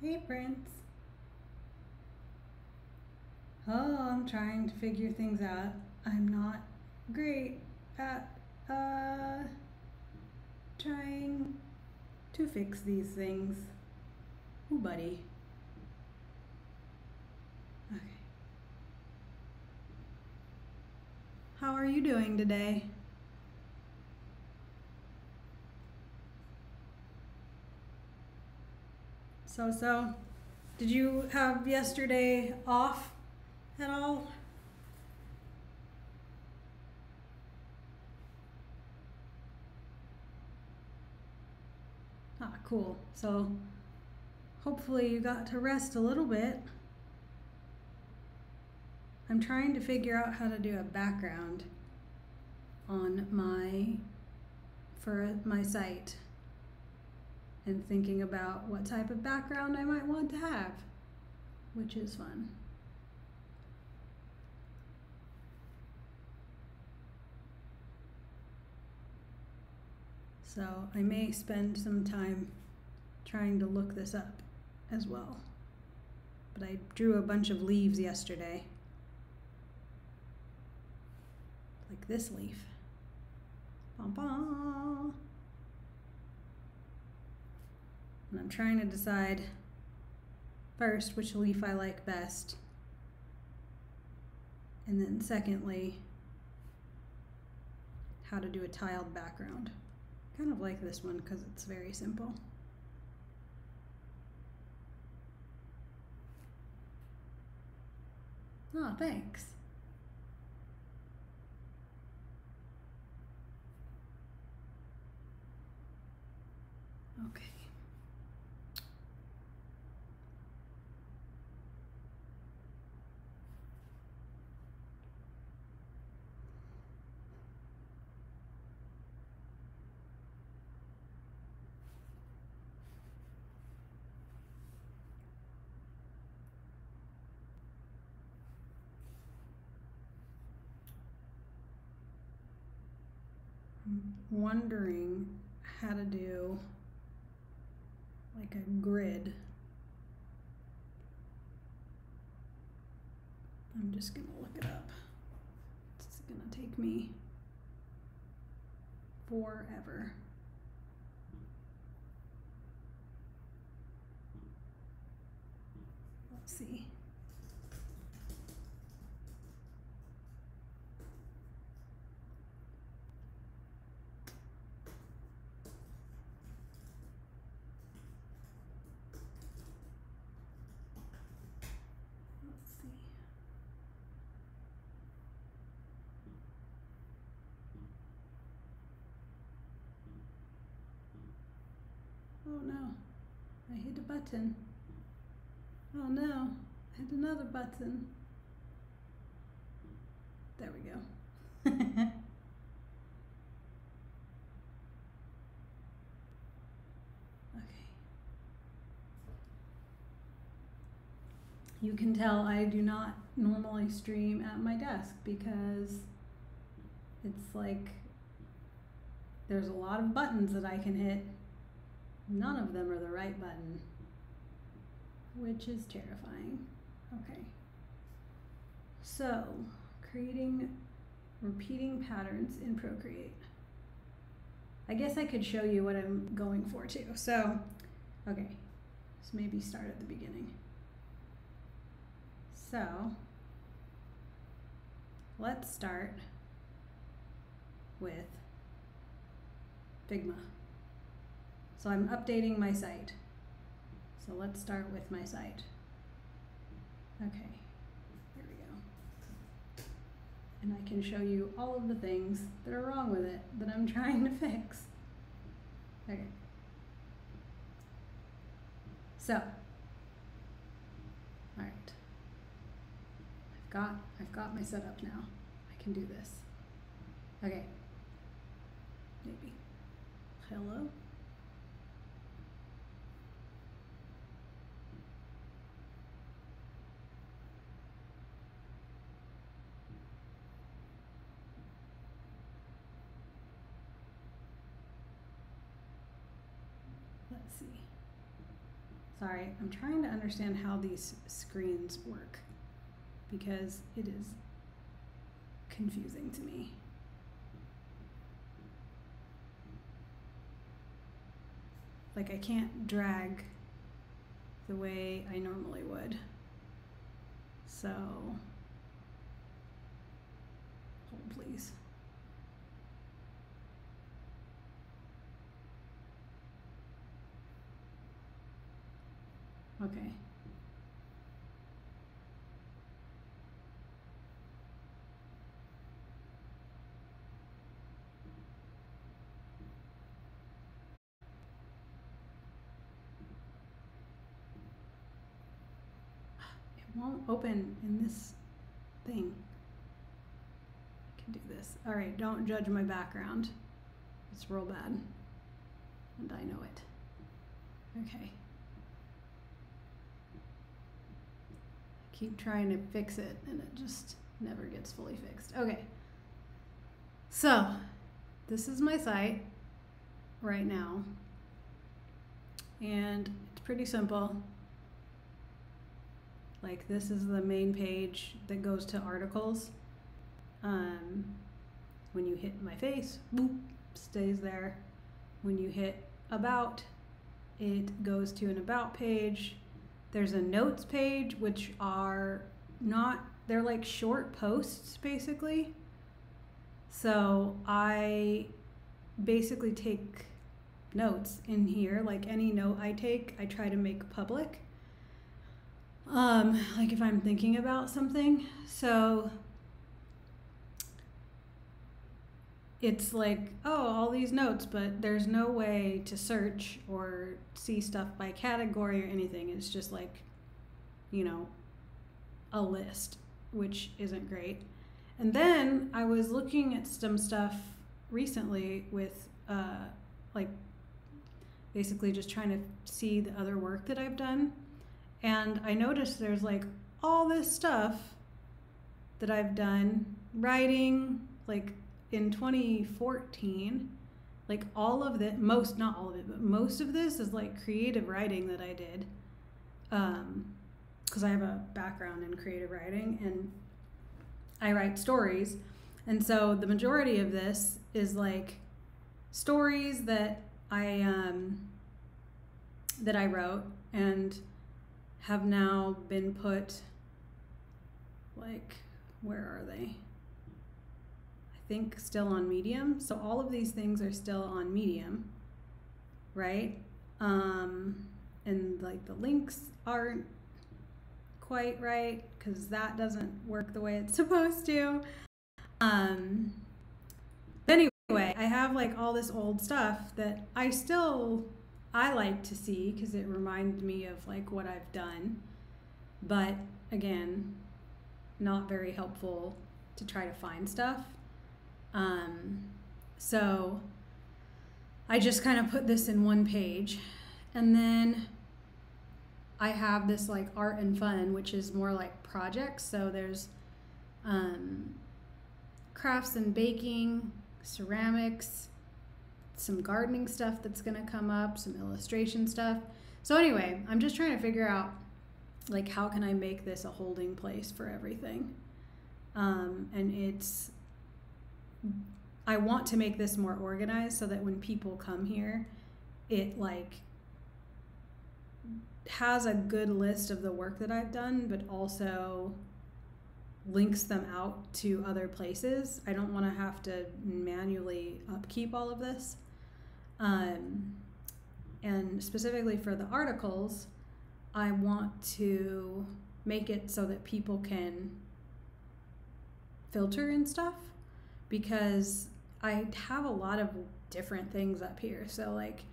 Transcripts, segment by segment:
Hey, Prince. Oh, I'm trying to figure things out. I'm not great at trying to fix these things. Ooh, buddy. Okay. How are you doing today? So. Did you have yesterday off at all? Ah, cool. So hopefully you got to rest a little bit. I'm trying to figure out how to do a background on for my site and thinking about what type of background I might want to have, which is fun. So I may spend some time trying to look this up as well. But I drew a bunch of leaves yesterday. Like this leaf. Bum, bum. And I'm trying to decide first which leaf I like best. And then secondly, how to do a tiled background. Kind of like this one because it's very simple. Oh, thanks. Okay. I'm wondering how to do like a grid. I'm just gonna look it up. It's gonna take me forever. Let's see. Oh no, I hit a button. Oh no, I hit another button. There we go. Okay. You can tell I do not normally stream at my desk because it's like there's a lot of buttons that I can hit. None of them are the right button, which is terrifying. Okay. So, creating repeating patterns in Procreate. I guess I could show you what I'm going for too. So, okay, so maybe start at the beginning. So, let's start with Figma. So I'm updating my site. So let's start with my site. Okay, here we go. And I can show you all of the things that are wrong with it that I'm trying to fix. Okay. So, all right. I've got my setup now. I can do this. Okay. Maybe. Hello? Let's see. Sorry, I'm trying to understand how these screens work because it is confusing to me. Like I can't drag the way I normally would. So, hold please. Okay. It won't open in this thing. I can do this. All right, don't judge my background. It's real bad. And I know it. Okay. Keep trying to fix it and it just never gets fully fixed. Okay. So, this is my site right now. And it's pretty simple. Like this is the main page that goes to articles. When you hit my face, boop, stays there. When you hit about, it goes to an about page. There's a notes page, which are not, they're like short posts basically. So I basically take notes in here, like any note I take, I try to make public. Like if I'm thinking about something. So it's like, oh, all these notes, but there's no way to search or see stuff by category or anything. It's just like, you know, a list, which isn't great. And then I was looking at some stuff recently with, like, basically just trying to see the other work that I've done. And I noticed there's like all this stuff that I've done, writing, like in 2014, like all of it, not all of it, but most of this is like creative writing that I did. Because I have a background in creative writing and I write stories. And so the majority of this is like stories that I wrote and have now been put, like, where are they? I think still on Medium. So all of these things are still on Medium, right? And like the links aren't quite right because that doesn't work the way it's supposed to. But anyway, I have like all this old stuff that I like to see because it reminds me of like what I've done, but again, not very helpful to try to find stuff. So I just kind of put this in one page, and then I have this like art and fun, which is more like projects. So there's crafts and baking, ceramics, some gardening stuff that's gonna come up, some illustration stuff. So anyway, I'm just trying to figure out like how can I make this a holding place for everything. And I want to make this more organized so that when people come here, it like has a good list of the work that I've done, but also links them out to other places. I don't want to have to manually upkeep all of this. And specifically for the articles, I want to make it so that people can filter and stuff, because I have a lot of different things up here. So like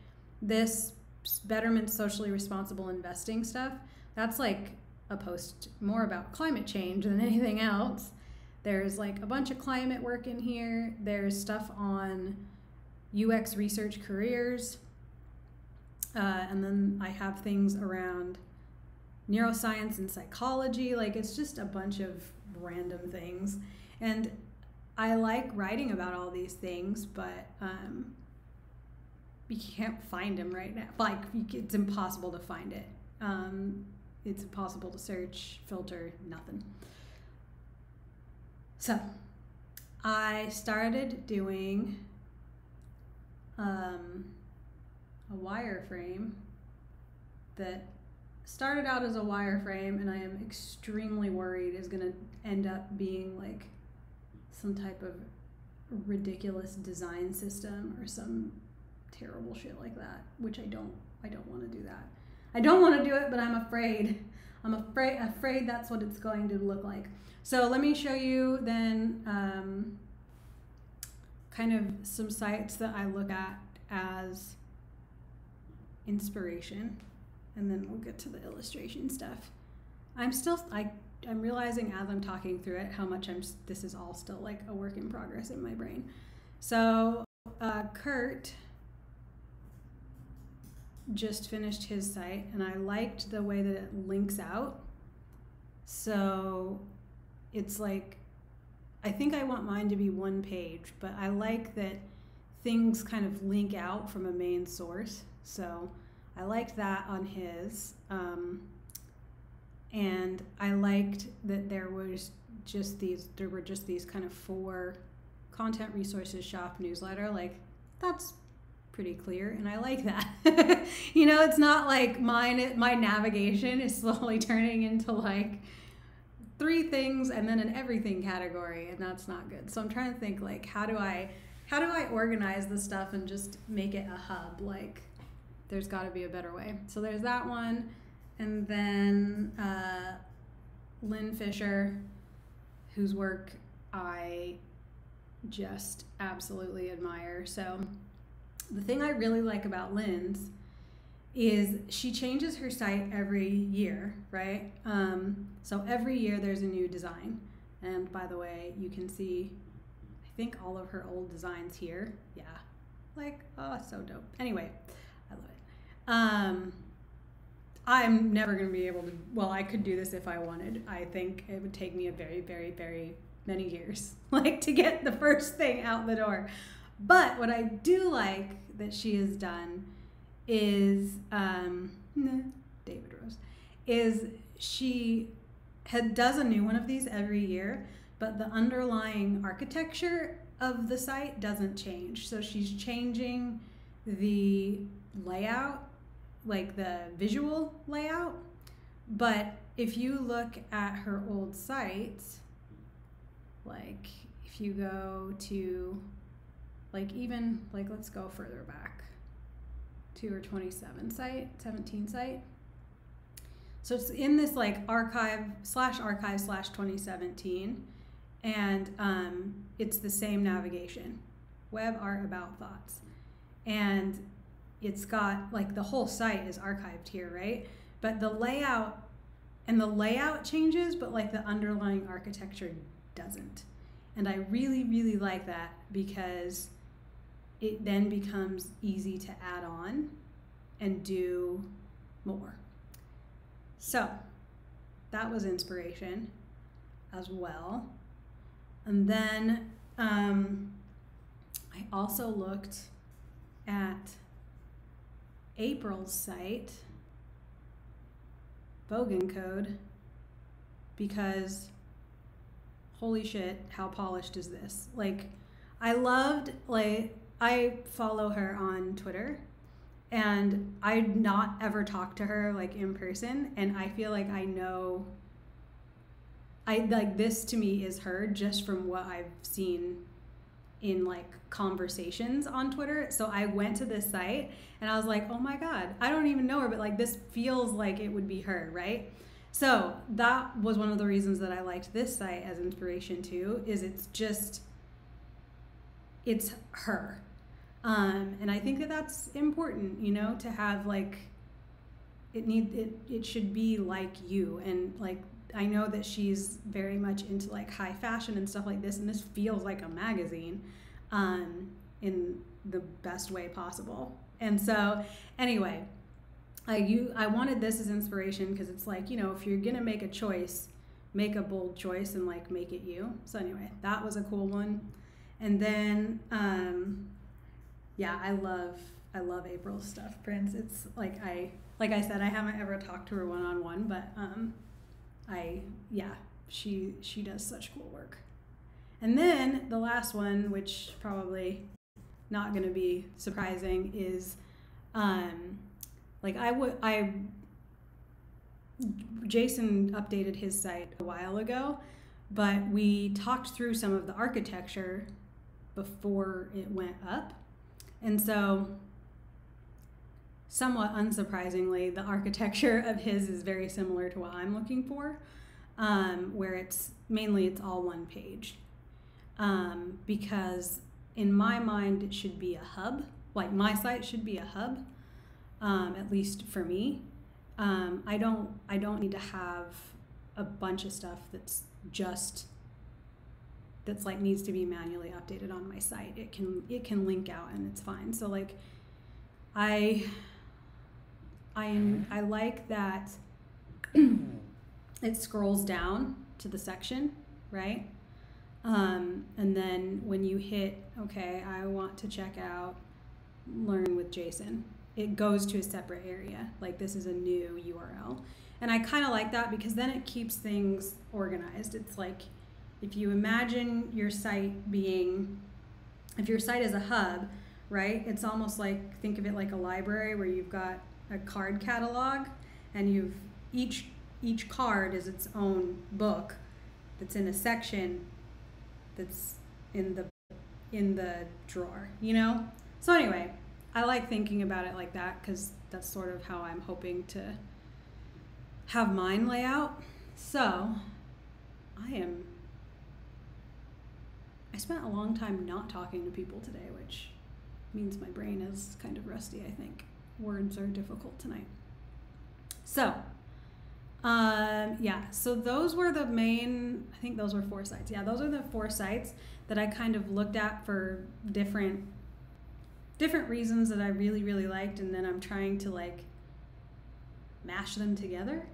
this Betterment Socially Responsible Investing stuff, that's like a post more about climate change than anything else. There's like a bunch of climate work in here. There's stuff on UX research careers. And then I have things around neuroscience and psychology. Like it's just a bunch of random things. And I like writing about all these things, but you can't find them right now. Like it's impossible to find it It's impossible to search, filter, nothing. So I started doing a wireframe that started out as a wireframe, and I am extremely worried is going to end up being like some type of ridiculous design system or some terrible shit like that, which I don't want to do that. I don't want to do it, but I'm afraid. I'm afraid that's what it's going to look like. So let me show you then kind of some sites that I look at as inspiration, and then we'll get to the illustration stuff. I'm realizing as I'm talking through it how much this is all still like a work in progress in my brain. So Kurt just finished his site, and I liked the way that it links out. So it's like, I think I want mine to be one page, but I like that things kind of link out from a main source. So I liked that on his. And I liked that there were just these kind of 4 content resources shop newsletter. Like, that's pretty clear, and I like that. You know, it's not like my navigation is slowly turning into like 3 things and then an everything category, and that's not good. So I'm trying to think, like, how do I organize this stuff and just make it a hub? Like, there's got to be a better way. So there's that one. And then Lynn Fisher, whose work I just absolutely admire. So the thing I really like about Lynn's is she changes her site every year, right? So every year there's a new design. And by the way, you can see, I think, all of her old designs here. Yeah, like, oh, so dope. Anyway, I love it. I'm never going to be able to, well, I could do this if I wanted. I think it would take me a very, very, very many years, like, to get the first thing out the door. But what I do like that she has done is, David Rose, is she does a new one of these every year, but the underlying architecture of the site doesn't change. So she's changing the layout, like the visual layout. But if you look at her old sites, like if you go to, like, even, like, let's go further back to her 17 site. So it's in this like archive/2017, and it's the same navigation, web art about thoughts. And it's got, like, the whole site is archived here, right? But the layout changes, but like the underlying architecture doesn't. And I really, really like that, because it then becomes easy to add on and do more. So that was inspiration as well. And then I also looked at April's site, Bogan Code, because holy shit, how polished is this? Like, I follow her on Twitter, and I'd not ever talked to her like in person, and I feel like this to me is her just from what I've seen in like conversations on Twitter. So I went to this site and I was like, oh my God, I don't even know her, but like this feels like it would be her, right? So that was one of the reasons that I liked this site as inspiration too, is it's her. And I think that that's important, you know, to have like, it should be like you. And like, I know that she's very much into like high fashion and stuff like this, and this feels like a magazine in the best way possible. And so anyway, I wanted this as inspiration because it's like, you know, if you're gonna make a choice, make a bold choice and like make it you. So anyway, that was a cool one. And then yeah, I love I love April's stuff, Prince. It's like I said, I haven't ever talked to her one-on-one, but she does such cool work. And then the last one, which probably not going to be surprising, is Jason updated his site a while ago, but we talked through some of the architecture before it went up. And so, somewhat unsurprisingly, the architecture of his is very similar to what I'm looking for, where it's all one page. Because in my mind, it should be a hub. Like, my site should be a hub, at least for me. I don't need to have a bunch of stuff that's like needs to be manually updated on my site. It can link out and it's fine. So like I like that it scrolls down to the section, right? And then when you hit, okay, I want to check out Learn with Jason, it goes to a separate area. Like, this is a new URL. And I kind of like that because then it keeps things organized. It's like, if you imagine your site being, if your site is a hub, right? It's almost like, think of it like a library where you've got a card catalog and each card is its own book that's in a section that's in the drawer, you know? So anyway, I like thinking about it like that because that's sort of how I'm hoping to have mine lay out. So I spent a long time not talking to people today, which means my brain is kind of rusty, I think. Words are difficult tonight. So, so those were the main, I think those were 4 sites. Yeah, those are the 4 sites that I kind of looked at for different reasons that I really, really liked, and then I'm trying to like mash them together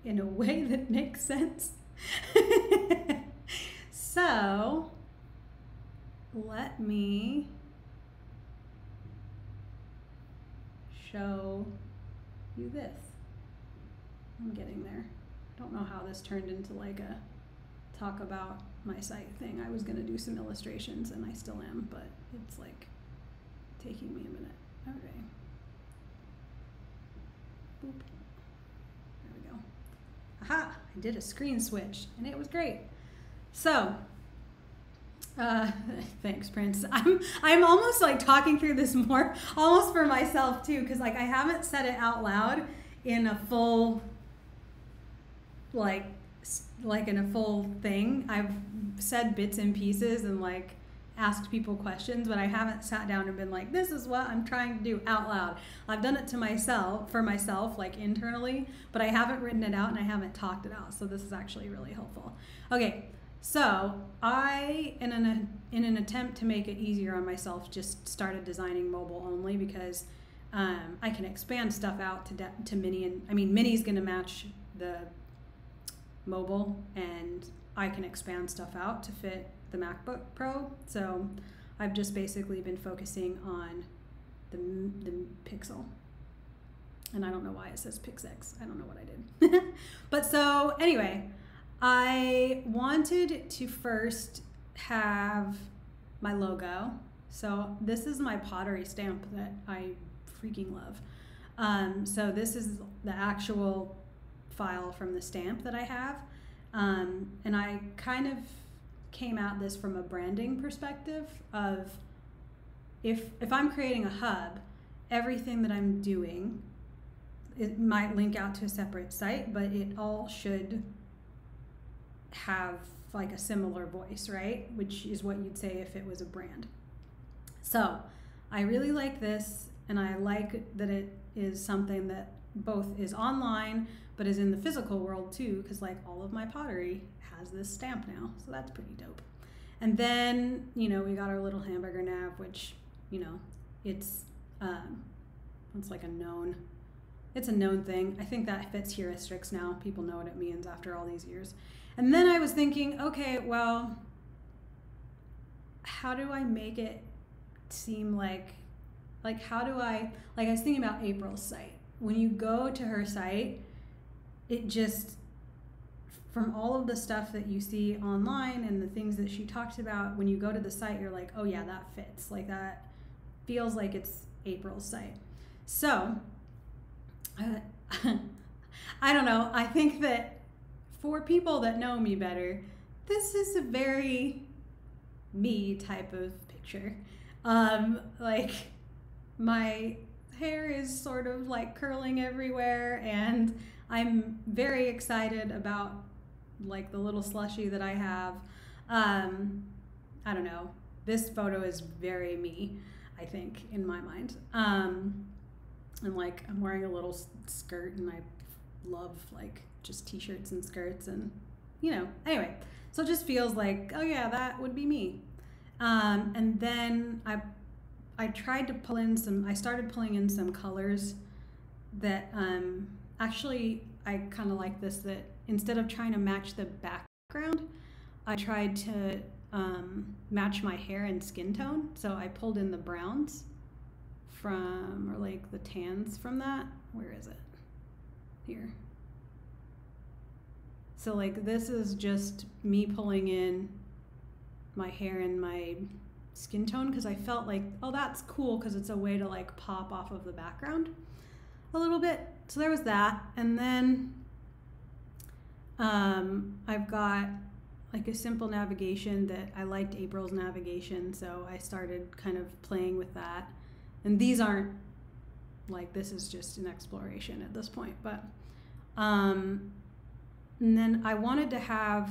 in a way that makes sense. So let me show you this. I'm getting there. Don't know how this turned into like a talk about my site thing. I was going to do some illustrations and I still am, but it's like taking me a minute. Okay. Boop. There we go. Aha! I did a screen switch and it was great. So, thanks, Prince. I'm almost like talking through this more, almost for myself too, because like I haven't said it out loud in a full, like in a full thing. I've said bits and pieces and like asked people questions, but I haven't sat down and been like, this is what I'm trying to do out loud. I've done it for myself, like internally, but I haven't written it out and I haven't talked it out. So this is actually really helpful. Okay, so I, in an attempt to make it easier on myself, just started designing mobile only because I can expand stuff out to mini, and I mean mini's gonna match the mobile, and I can expand stuff out to fit the MacBook Pro. So I've just basically been focusing on the Pixel. And I don't know why it says PixX. I don't know what I did. But so anyway, I wanted to first have my logo. So this is my pottery stamp that I freaking love. So this is the actual file from the stamp that I have. And I kind of came at this from a branding perspective of if I'm creating a hub, everything that I'm doing, it might link out to a separate site, but it all should have like a similar voice, right? Which is what you'd say if it was a brand. So I really like this, and I like that it is something that both is online but is in the physical world too, because like all of my pottery has this stamp now, so that's pretty dope. And then, you know, we got our little hamburger nav, which, you know, it's like a known thing. I think that fits heuristics now. People know what it means after all these years. And then I was thinking, okay, well, how do I make it seem like Like, how do I was thinking about April's site. When you go to her site, it just, from all of the stuff that you see online and the things that she talks about, when you go to the site, you're like, oh yeah, that fits. Like, that feels like it's April's site. So, I don't know. I think that for people that know me better, this is a very me type of picture. Like, my hair is sort of like curling everywhere, and I'm very excited about like the little slushie that I have. I don't know. This photo is very me, I think, in my mind. And like, I'm wearing a little skirt, and I love like just t-shirts and skirts, and you know, anyway, so it just feels like, oh yeah, that would be me. And then I tried to pull in I started pulling in some colors that actually I kind of like this, that instead of trying to match the background, I tried to match my hair and skin tone. So I pulled in the browns from, or like the tans from that. Where is it? Here. So like, this is just me pulling in my hair and my skin tone, because I felt like, oh, that's cool, because it's a way to like pop off of the background a little bit. So there was that. And then I've got like a simple navigation that I liked April's navigation, so I started kind of playing with that. And these aren't, like, this is just an exploration at this point, but and then I wanted to have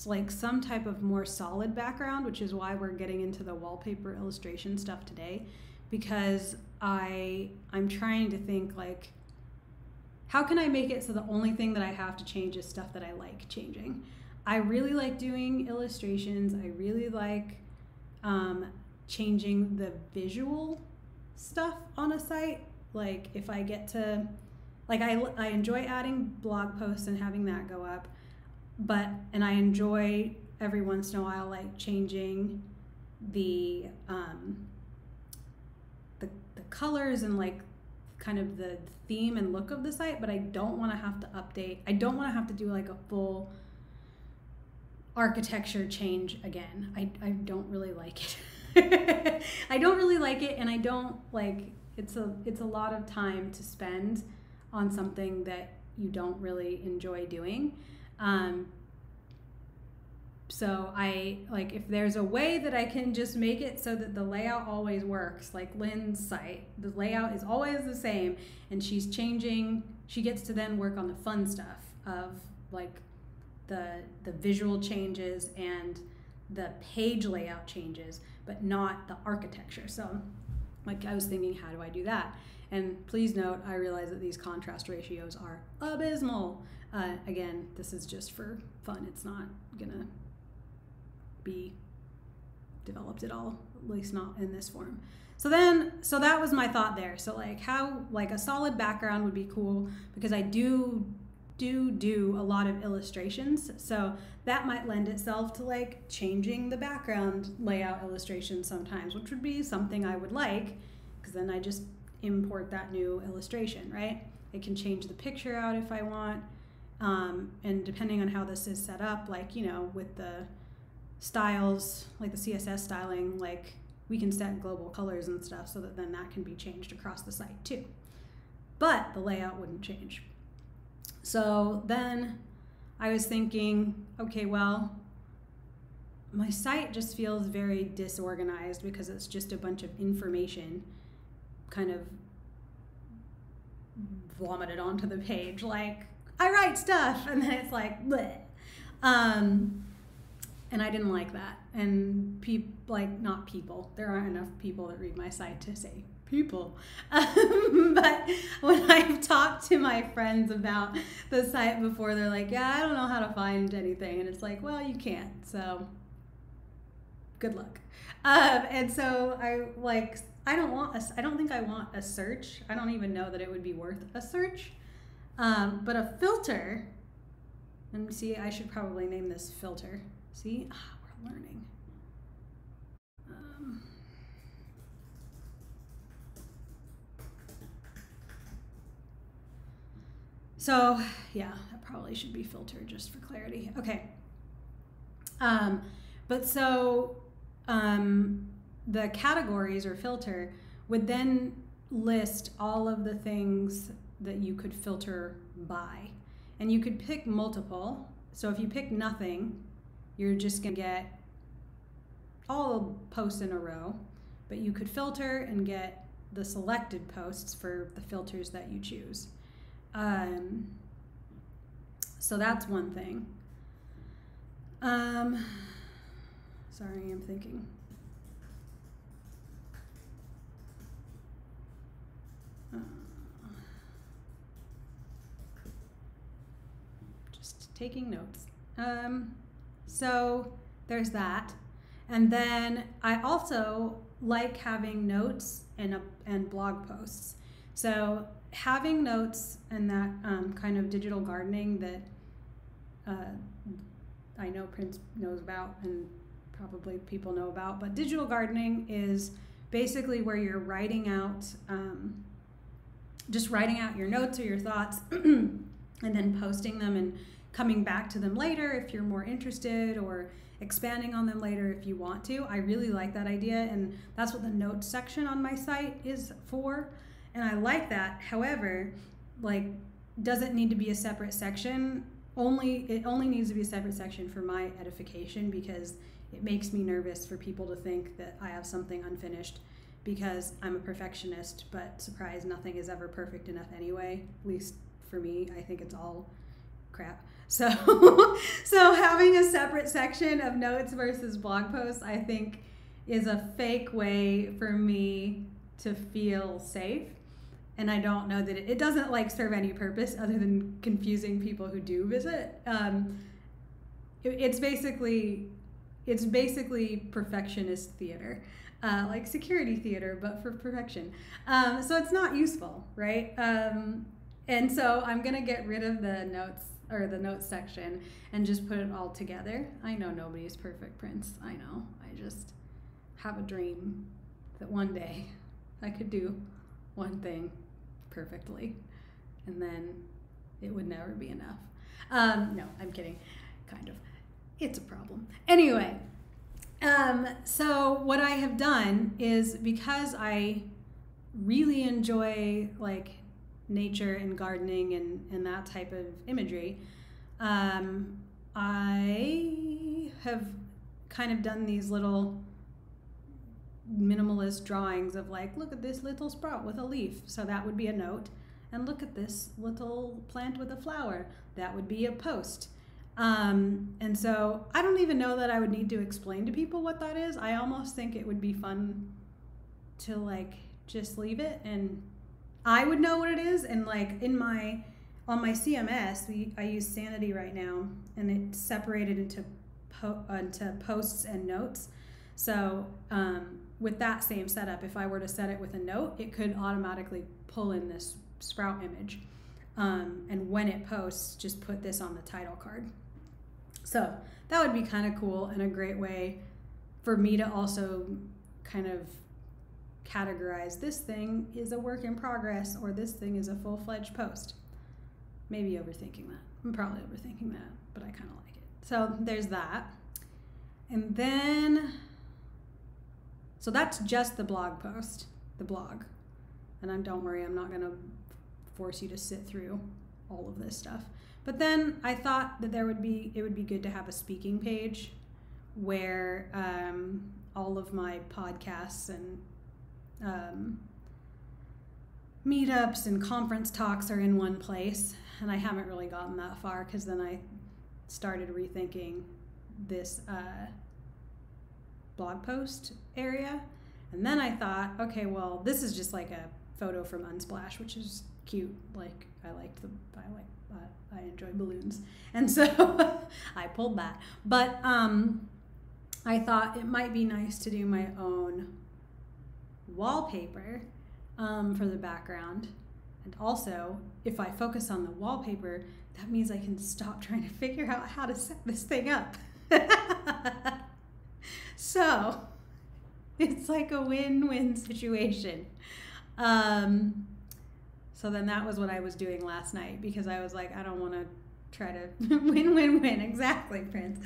like some type of more solid background, which is why we're getting into the wallpaper illustration stuff today, because I'm trying to think like, how can I make it so the only thing that I have to change is stuff that I like changing. I really like doing illustrations. I really like changing the visual stuff on a site. Like, if I get to, like, I enjoy adding blog posts and having that go up, and I enjoy every once in a while like changing the colors and like kind of the theme and look of the site, but I don't want to have to update. I don't want to have to do like a full architecture change again. I don't really like it. I don't really like it, and I don't like, it's a lot of time to spend on something that you don't really enjoy doing. So I, like, if there's a way that I can just make it so that the layout always works, like Lynn's site, the layout is always the same, and she's changing, she gets to then work on the fun stuff of like the visual changes and the page layout changes, but not the architecture. So like, I was thinking, how do I do that? And please note, I realize that these contrast ratios are abysmal. Again, this is just for fun. It's not gonna be developed at all, at least not in this form. So that was my thought there. So like, how, like, a solid background would be cool, because I do a lot of illustrations, so that might lend itself to like changing the background layout illustrations sometimes, which would be something I would like, because then I just import that new illustration, right? I can change the picture out if I want, and depending on how this is set up, like, you know, with the styles, like the CSS styling, like, we can set global colors and stuff, so that then that can be changed across the site too. But the layout wouldn't change. So then I was thinking, okay, well, my site just feels very disorganized because it's just a bunch of information kind of vomited onto the page. Like, I write stuff, and then it's like, bleh. And I didn't like that. And not people. There aren't enough people that read my site to say people. But when I've talked to my friends about the site before, they're like, yeah, I don't know how to find anything. And it's like, well, you can't, so good luck. And so I don't think I want a search. I don't even know that it would be worth a search. But a filter, and see, I should probably name this filter. See, we're learning. So yeah, that probably should be filtered just for clarity. Okay. But so the categories or filter would then list all of the things that you could filter by. And you could pick multiple. So if you pick nothing, you're just gonna get all posts in a row, but you could filter and get the selected posts for the filters that you choose. So that's one thing. Sorry, I'm thinking. Just taking notes. So there's that. And then I also like having notes and blog posts. So having notes and that kind of digital gardening that I know Prince knows about and probably people know about, but digital gardening is basically where you're writing out, just writing out your notes or your thoughts and then posting them and coming back to them later if you're more interested, or expanding on them later if you want to. I really like that idea, and that's what the notes section on my site is for, and I like that. However, like, doesn't need to be a separate section. It only needs to be a separate section for my edification, because it makes me nervous for people to think that I have something unfinished, because I'm a perfectionist, but surprise, nothing is ever perfect enough anyway. At least for me, I think it's all crap. So, so having a separate section of notes versus blog posts, I think, is a fake way for me to feel safe. And I don't know that it doesn't like serve any purpose other than confusing people who do visit. It's basically perfectionist theater, like security theater, but for perfection. So it's not useful, right? And so I'm gonna get rid of the notes, or the notes section, and just put it all together. I know nobody's perfect, Prince. I know. I just have a dream that one day I could do one thing perfectly, and then it would never be enough. No, I'm kidding. Kind of. It's a problem. Anyway, so what I have done is, because I really enjoy like nature and gardening and that type of imagery, I have kind of done these little minimalist drawings of like, look at this little sprout with a leaf, so that would be a note, and look at this little plant with a flower, that would be a post. And so I don't even know that I would need to explain to people what that is. I almost think it would be fun to like just leave it, and I would know what it is. And like on my CMS, I use Sanity right now, and it's separated into posts and notes. So with that same setup, if I were to set it with a note, it could automatically pull in this sprout image. And when it posts, just put this on the title card. So that would be kind of cool, and a great way for me to also kind of categorize, this thing is a work in progress, or this thing is a full-fledged post. Maybe overthinking that. I'm probably overthinking that, but I kind of like it. So there's that. And then, so that's just the blog post, the blog. And don't worry, I'm not gonna force you to sit through all of this stuff. But then I thought that it would be good to have a speaking page where all of my podcasts and meetups and conference talks are in one place. And I haven't really gotten that far, because then I started rethinking this blog post area. And then I thought, okay, well, this is just like a photo from Unsplash, which is cute. Like, I enjoy balloons. And so I pulled that. But I thought it might be nice to do my own wallpaper for the background. And also, if I focus on the wallpaper, that means I can stop trying to figure out how to set this thing up. So it's like a win-win situation. So then that was what I was doing last night, because I was like, I don't want to try to win. Exactly, Prince.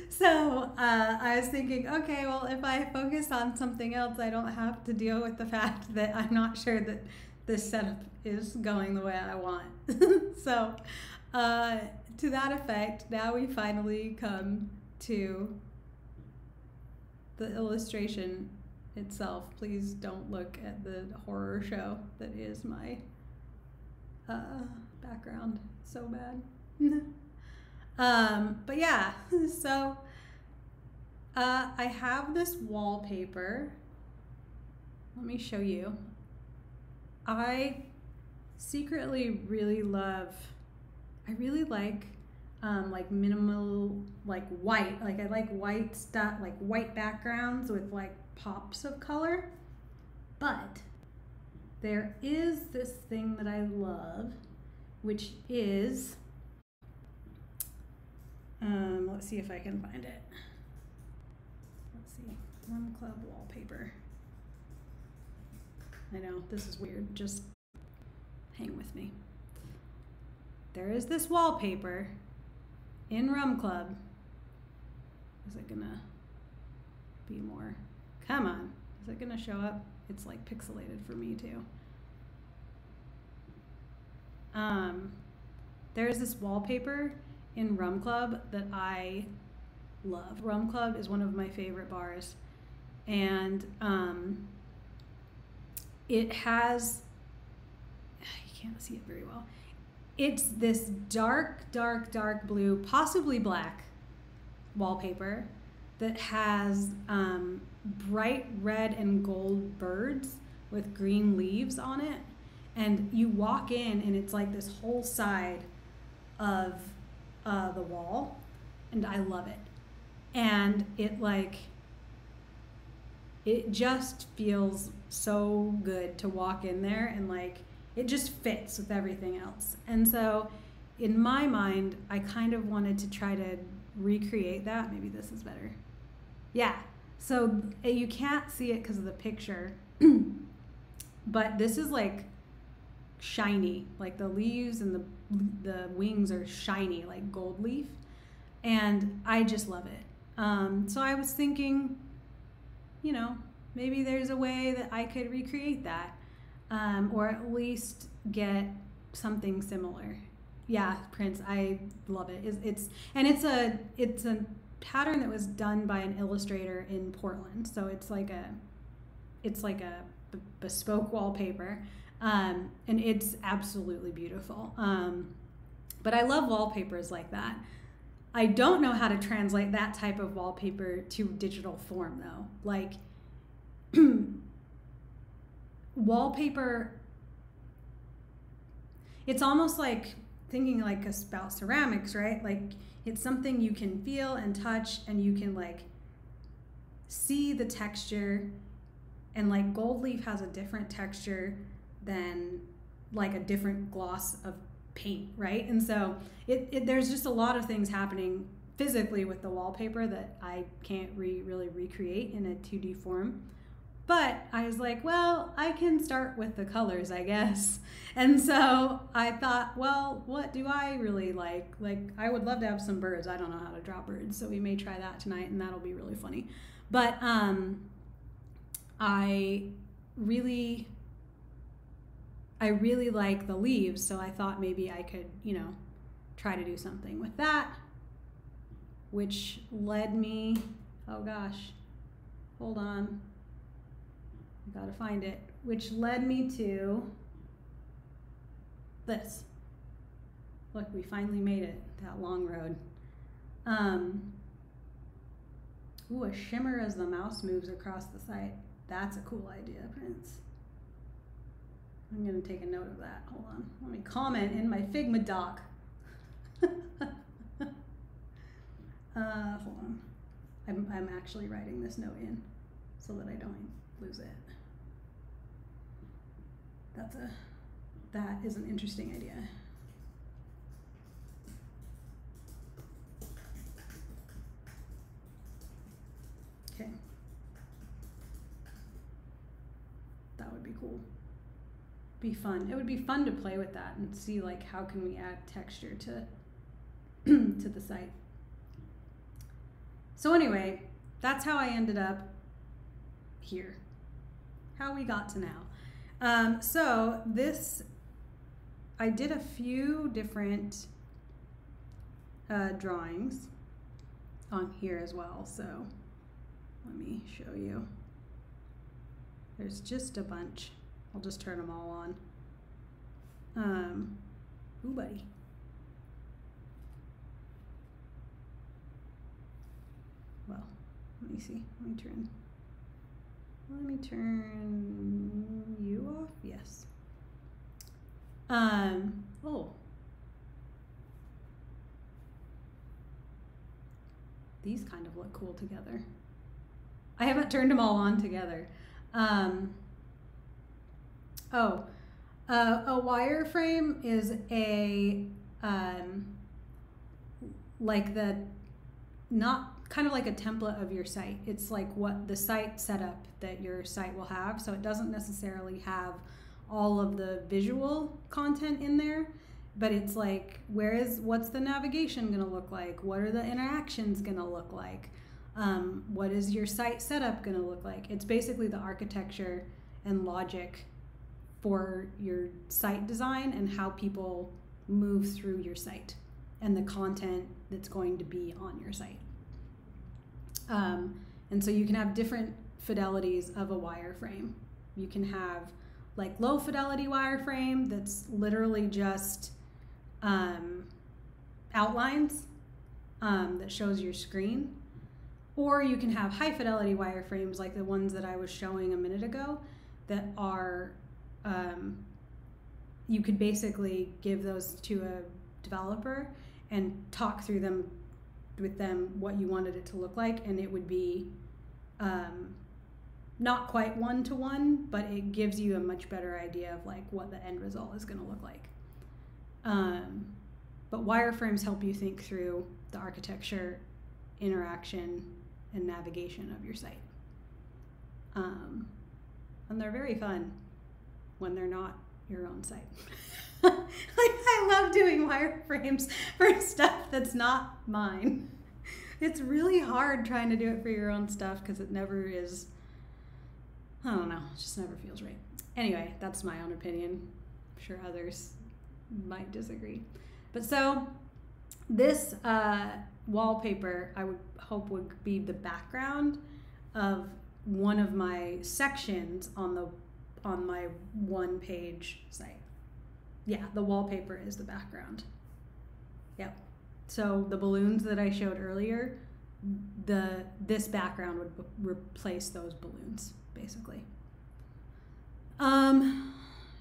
So I was thinking, okay, well, if I focus on something else, I don't have to deal with the fact that I'm not sure that this setup is going the way I want. So to that effect, now we finally come to the illustration itself. Please don't look at the horror show that is my background. So bad. But yeah, so I have this wallpaper. Let me show you. I secretly really like minimal, like white. Like I like white stuff, like white backgrounds with like pops of color. But there is this thing that I love, which is, let's see if I can find it. Let's see, Rum Club wallpaper. I know, this is weird, just hang with me. There is this wallpaper in Rum Club. Is it gonna be more? Come on, is it gonna show up? It's like pixelated for me too. There's this wallpaper in Rum Club that I love. Rum Club is one of my favorite bars, and it has, you can't see it very well. It's this dark blue, possibly black wallpaper that has bright red and gold birds with green leaves on it. And you walk in and it's like this whole side of the wall, and I love it. And it just feels so good to walk in there, and like it just fits with everything else. And so in my mind, I kind of wanted to try to recreate that. Maybe this is better. Yeah, so you can't see it because of the picture, but this is like shiny, like the leaves and the wings are shiny like gold leaf, and I just love it. So I was thinking, you know, maybe there's a way that I could recreate that, or at least get something similar. Yeah, Prince, I love it. It's a pattern that was done by an illustrator in Portland, so it's like a bespoke wallpaper. And it's absolutely beautiful. But I love wallpapers like that. I don't know how to translate that type of wallpaper to digital form though. Like wallpaper, it's almost like thinking like about ceramics, right? Like it's something you can feel and touch, and you can like see the texture, and like gold leaf has a different texture than like a different gloss of paint, right? And so there's just a lot of things happening physically with the wallpaper that I can't really recreate in a 2D form. But I was like, well, I can start with the colors, I guess. And so I thought, well, what do I really like? Like, I would love to have some birds. I don't know how to draw birds, so we may try that tonight, and that'll be really funny. But I really like the leaves, so I thought maybe I could, you know, try to do something with that, which led me, oh gosh, hold on, I gotta find it, which led me to this. Look, we finally made it, that long road. Ooh, a shimmer as the mouse moves across the site. That's a cool idea, Prince. I'm gonna take a note of that. Hold on, let me comment in my Figma doc. Hold on. I'm actually writing this note in so that I don't lose it. That is an interesting idea. Okay. That would be cool. be fun. It would be fun to play with that and see like how can we add texture to to the site. So anyway, that's how I ended up here. How we got to now. So this, I did a few different drawings on here as well. So let me show you. There's just a bunch. I'll just turn them all on. Ooh, buddy. Well, let me see. Let me turn you off. Yes. Oh. These kind of look cool together. I haven't turned them all on together. A wireframe is like kind of like a template of your site. It's like what the site setup that your site will have. So it doesn't necessarily have all of the visual content in there, but it's like, what's the navigation gonna look like? What are the interactions gonna look like? What is your site setup gonna look like? It's basically the architecture and logic for your site design and how people move through your site and the content that's going to be on your site. And so you can have different fidelities of a wireframe. You can have like low fidelity wireframe that's literally just outlines that shows your screen. Or you can have high fidelity wireframes like the ones that I was showing a minute ago that are, you could basically give those to a developer and talk through them with them what you wanted it to look like, and it would be not quite one-to-one, but it gives you a much better idea of like what the end result is going to look like. But wireframes help you think through the architecture, interaction, and navigation of your site. And they're very fun when they're not your own site. Like, I love doing wireframes for stuff that's not mine. It's really hard trying to do it for your own stuff because it never is, I don't know, it just never feels right. Anyway, that's my own opinion. I'm sure others might disagree. But so this wallpaper I would hope would be the background of one of my sections on my one-page site. Yeah, the wallpaper is the background. Yep. So the balloons that I showed earlier, this background would replace those balloons, basically.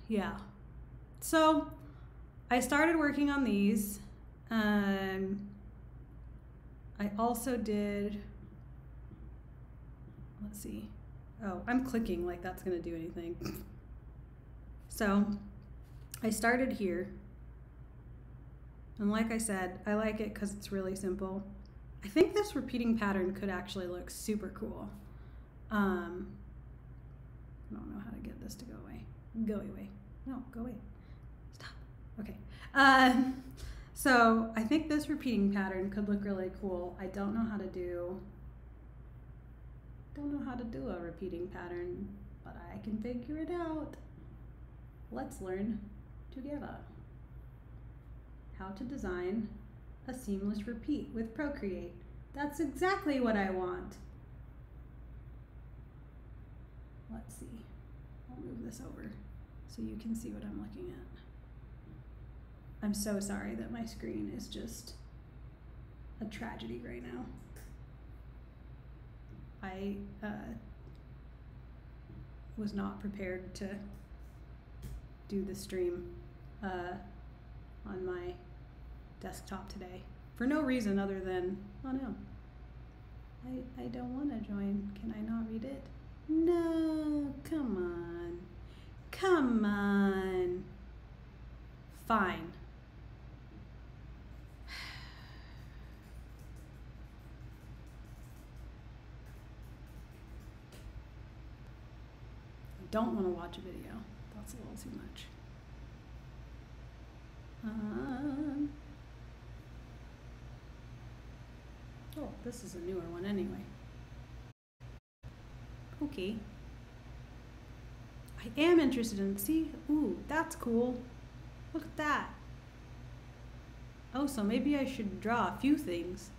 Yeah. So I started working on these. I also did, let's see. Oh, I'm clicking like that's gonna do anything. So I started here, and like I said, I like it because it's really simple. I think this repeating pattern could actually look super cool. I don't know how to get this to go away. Go away. No, go away. Stop. Okay. So I think this repeating pattern could look really cool. I don't know how to do a repeating pattern, but I can figure it out. Let's learn together how to design a seamless repeat with Procreate. That's exactly what I want. Let's see. I'll move this over so you can see what I'm looking at. I'm so sorry that my screen is just a tragedy right now. I was not prepared to do the stream on my desktop today for no reason other than, oh no, I don't want to join. Can I not read it? No, come on. Come on. Fine. I don't want to watch a video. that's a little too much. Oh, this is a newer one anyway. Okay. I am interested in, see? Ooh, that's cool. Look at that. Oh, so maybe I should draw a few things.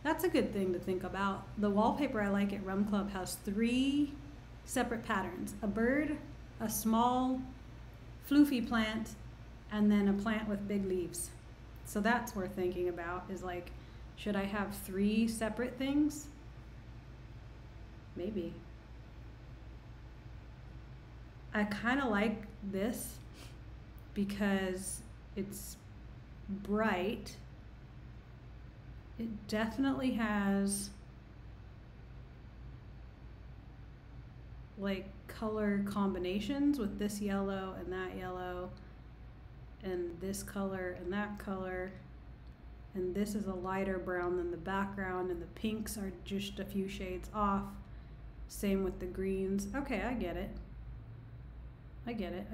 That's a good thing to think about. The wallpaper I like at Rum Club has 3 separate patterns. A bird, a small floofy plant, and then a plant with big leaves. So that's worth thinking about, is like, should I have 3 separate things? Maybe. I kind of like this because it's bright. It definitely has like color combinations with this yellow and that yellow and this color and that color, and this is a lighter brown than the background, and the pinks are just a few shades off. Same with the greens. Okay, I get it. I get it.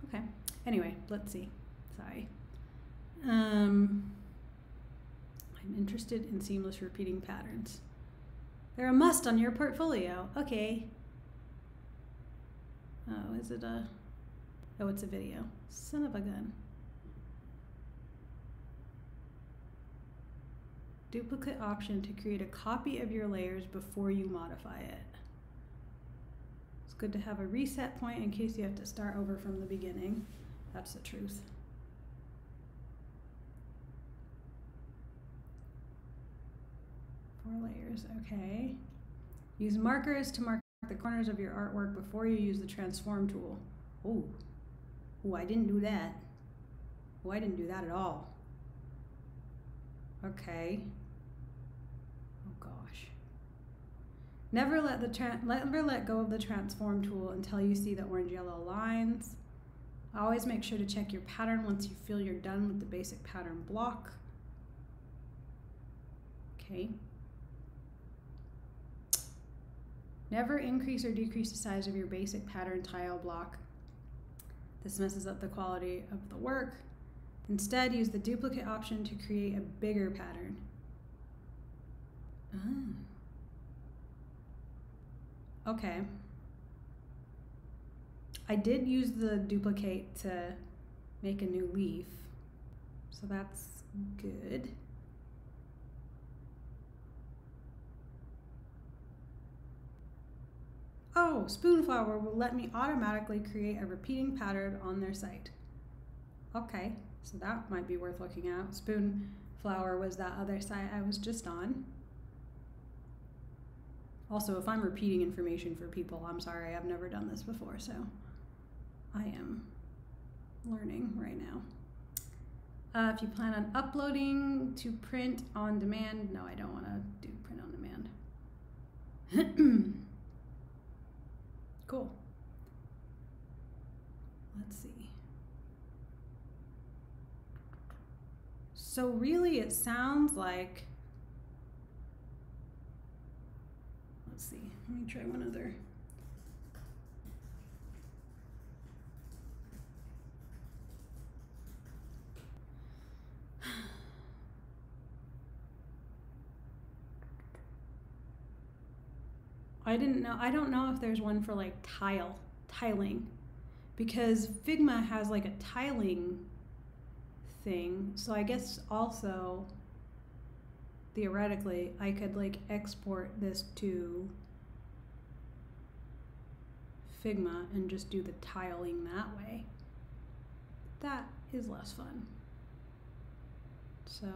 Okay. Anyway, let's see. Sorry. I'm interested in seamless repeating patterns. They're a must on your portfolio. Okay. Oh, is it a... Oh, it's a video. Son of a gun. Duplicate option to create a copy of your layers before you modify it. It's good to have a reset point in case you have to start over from the beginning. That's the truth. Four layers, okay. Use markers to mark the corners of your artwork before you use the transform tool. Oh, I didn't do that. Oh, I didn't do that at all. Okay. Oh gosh. Never let go of the transform tool until you see the orange yellow lines. Always make sure to check your pattern once you feel you're done with the basic pattern block. Okay. Never increase or decrease the size of your basic pattern tile block. This messes up the quality of the work. Instead, use the duplicate option to create a bigger pattern. Okay. I did use the duplicate to make a new leaf, so that's good. Oh, Spoonflower will let me automatically create a repeating pattern on their site. Okay, so that might be worth looking at. Spoonflower was that other site I was just on. Also, if I'm repeating information for people, I'm sorry, I've never done this before, so I am learning right now. If you plan on uploading to print on demand, no, I don't want to do print on demand. Cool. Let's see. So really it sounds like, let's see, let me try one other. I don't know if there's one for like tiling, because Figma has like a tiling thing. So I guess also theoretically I could like export this to Figma and just do the tiling that way. That is less fun. So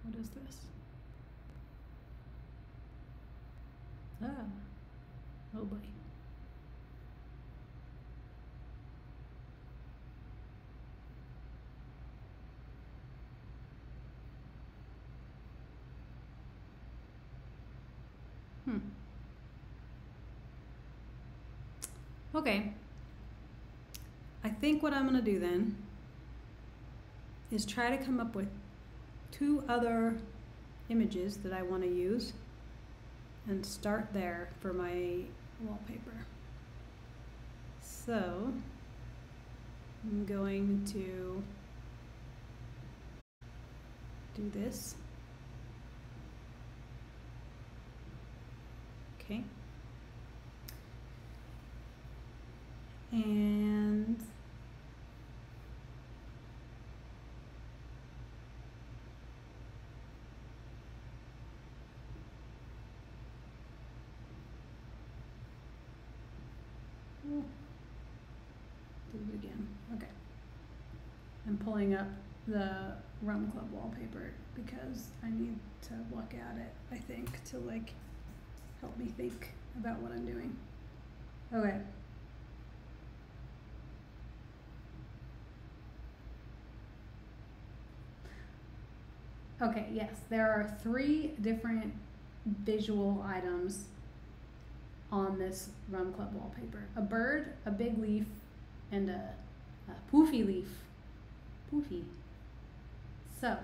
what is this? Ah, oh boy. Okay. I think what I'm gonna do then is try to come up with 2 other images that I want to use and start there for my wallpaper. So I'm going to do this. Okay. And do it again. Okay. I'm pulling up the Rum Club wallpaper because I need to look at it, I think, to like help me think about what I'm doing. Okay. Okay, yes, there are 3 different visual items on this Rum Club wallpaper. A bird, a big leaf, and a poofy leaf. Poofy. So,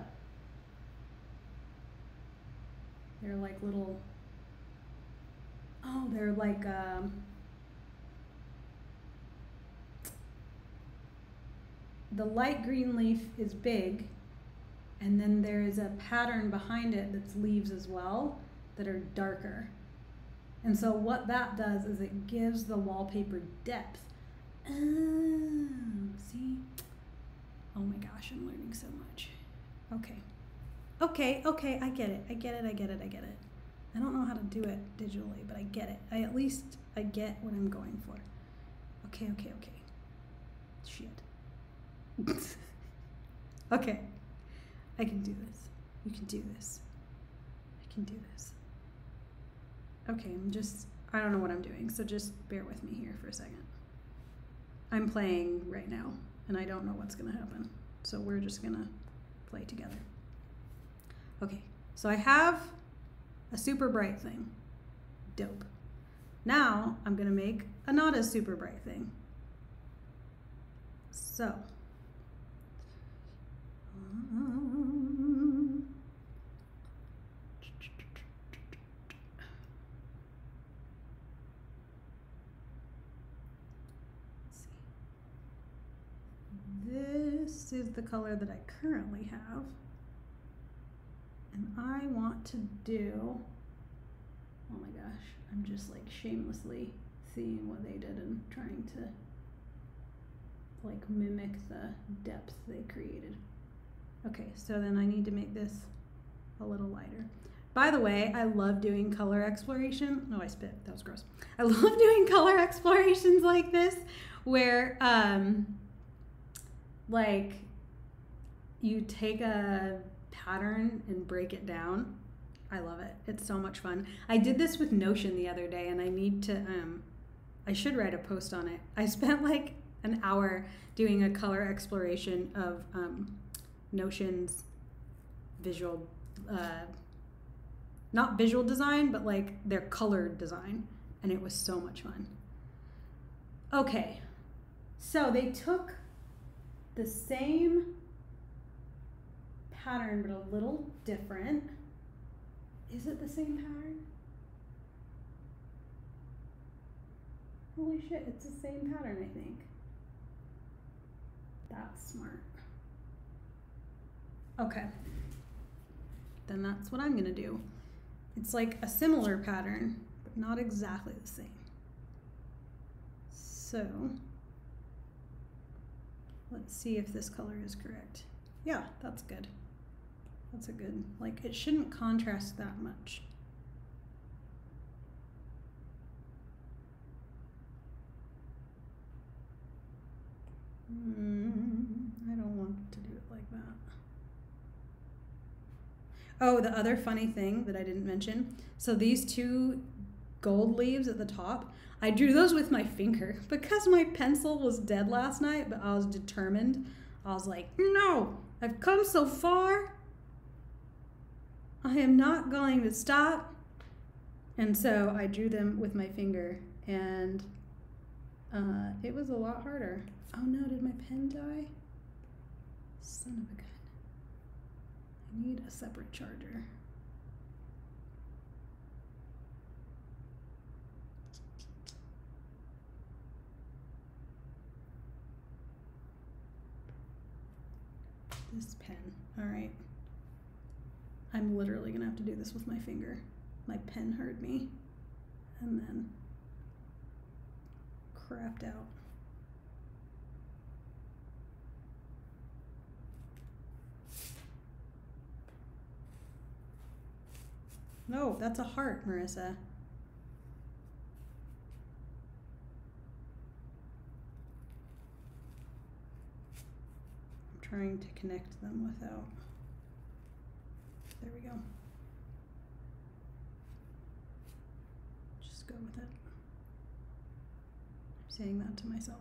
they're like little, oh, they're like, the light green leaf is big, and then there is a pattern behind it that's leaves as well that are darker. And so what that does is it gives the wallpaper depth. Oh, see? Oh my gosh, I'm learning so much. Okay. Okay, I get it. I get it. I don't know how to do it digitally, but I get it. I get what I'm going for. Okay. Shit. Okay. I can do this. You can do this. I can do this. Okay, I don't know what I'm doing, so just bear with me here for a second. I'm playing right now, and I don't know what's gonna happen. So we're just gonna play together. Okay, so I have a super bright thing. Dope. Now I'm gonna make a not as super bright thing. So, this is the color that I currently have, and I want to do, oh my gosh, I'm just like shamelessly seeing what they did and trying to like mimic the depth they created. Okay, so then I need to make this a little lighter. By the way, I love doing color exploration. No, I spit, that was gross. I love doing color explorations like this where like you take a pattern and break it down. I love it. It's so much fun. I did this with Notion the other day, and I need to, I should write a post on it. I spent like an hour doing a color exploration of Notion's visual, not visual design, but like their colored design, and it was so much fun. Okay, so they took the same pattern, but a little different. Is it the same pattern? Holy shit, it's the same pattern, I think. That's smart. Okay. Then that's what I'm gonna do. It's like a similar pattern, but not exactly the same. So, let's see if this color is correct. Yeah, that's good. That's a good, like, it shouldn't contrast that much. I don't want to do it like that. Oh, the other funny thing that I didn't mention. So these 2 gold leaves at the top, I drew those with my finger because my pencil was dead last night, but I was determined. I was like, no, I've come so far. I am not going to stop. And so I drew them with my finger, and it was a lot harder. Oh no, did my pen die? Son of a gun. I need a separate charger. This pen. All right. I'm literally gonna have to do this with my finger. My pen heard me and then crapped out. No, that's a heart, Marissa. I'm trying to connect them without. There we go. Just go with it. I'm saying that to myself.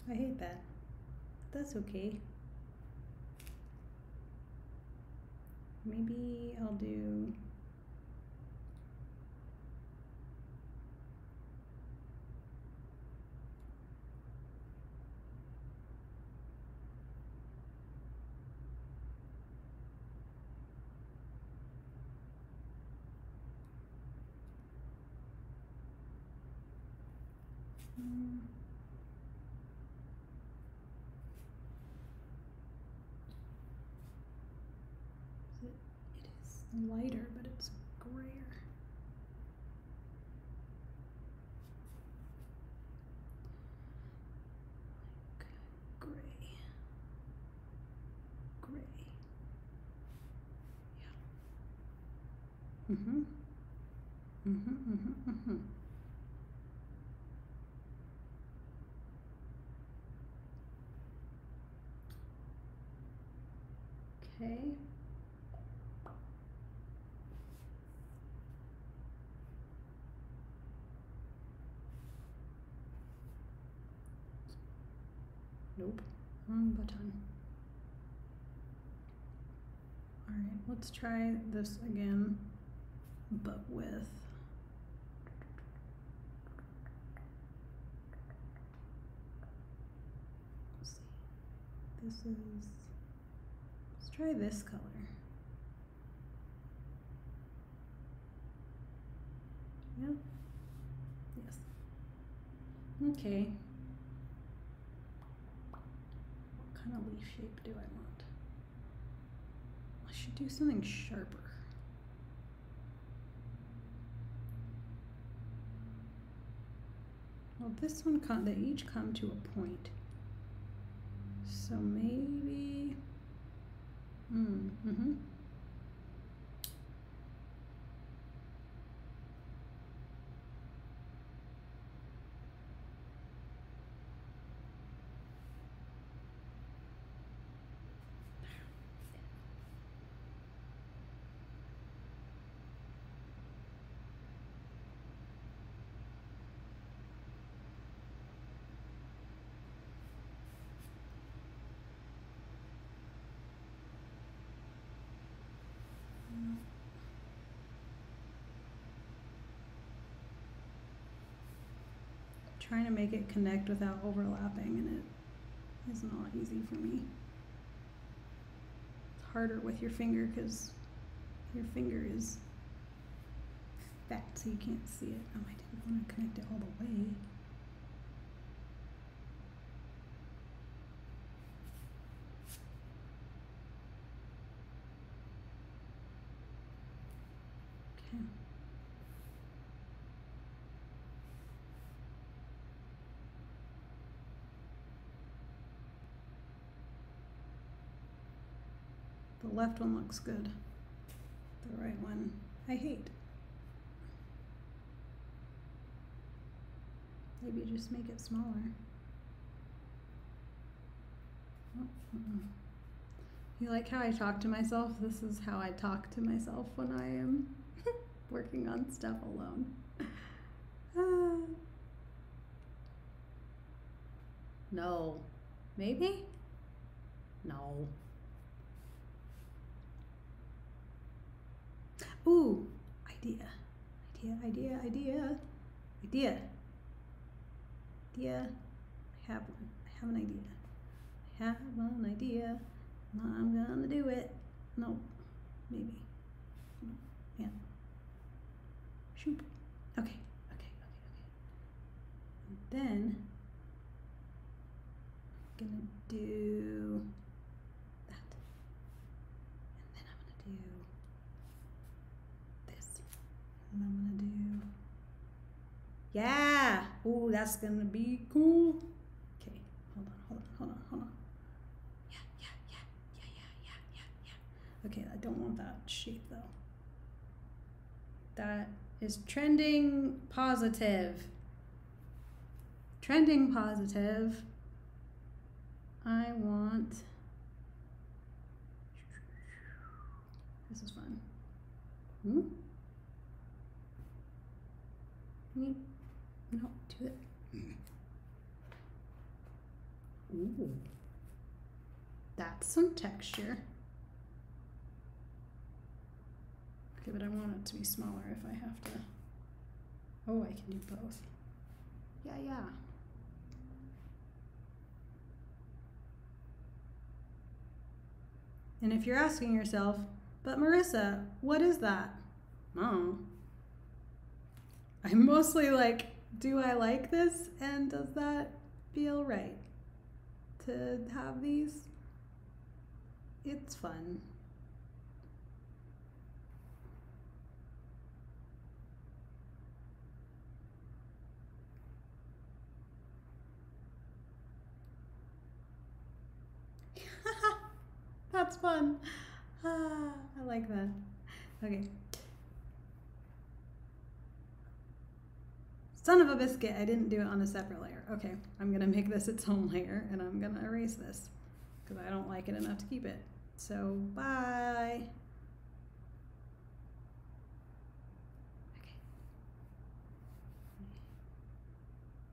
I hate that. That's okay. Maybe I'll do it is lighter, but it's grayer. Like gray. Gray. Yeah. Okay. Nope, wrong button. All right, let's try this again, but with let's see. This is, let's try this color. Yeah. Yes. Okay. What kind of leaf shape do I want? I should do something sharper. Well, this one they each come to a point. So maybe. Trying to make it connect without overlapping, and it is not easy for me. It's harder with your finger because your finger is fat, so you can't see it. Oh, I didn't want to connect it all the way. Okay. The left one looks good. The right one, I hate. Maybe just make it smaller. Oh, You like how I talk to myself? This is how I talk to myself when I am working on stuff alone. No. Maybe? No. Ooh, idea. Idea. I have one. I have an idea. I'm gonna do it. No. Maybe. No. Yeah. Shoop. Okay. And then I'm gonna do that. And then I'm gonna do this. And I'm gonna do, yeah. Ooh, that's gonna be cool. Okay, hold on. Yeah. Okay, I don't want that shape though. That is trending positive. Trending positive. I want, this is fun. No, do it. Ooh, that's some texture. Okay, but I want it to be smaller if I have to. Oh, I can do both. Yeah. And if you're asking yourself, but Marissa, what is that? Oh. I'm mostly like, do I like this? And does that feel right to have these? It's fun. That's fun. I like that. Okay. Son of a biscuit, I didn't do it on a separate layer. Okay, I'm gonna make this its own layer and I'm gonna erase this because I don't like it enough to keep it. So, bye.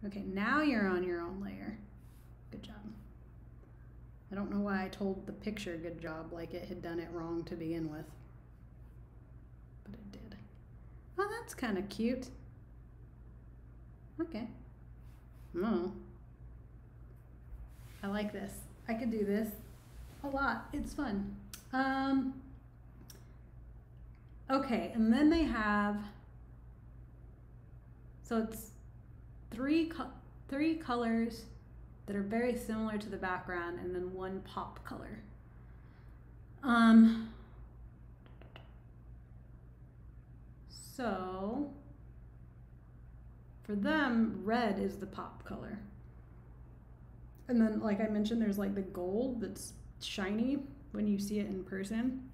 Okay, now you're on your own layer. Good job. I don't know why I told the picture good job like it had done it wrong to begin with. But it did. Oh, that's kind of cute. Okay. Oh. I like this. I could do this a lot. It's fun. Okay, and then they have, so it's three colors that are very similar to the background and then one pop color. So for them, red is the pop color. And then, like I mentioned, there's like the gold that's shiny when you see it in person.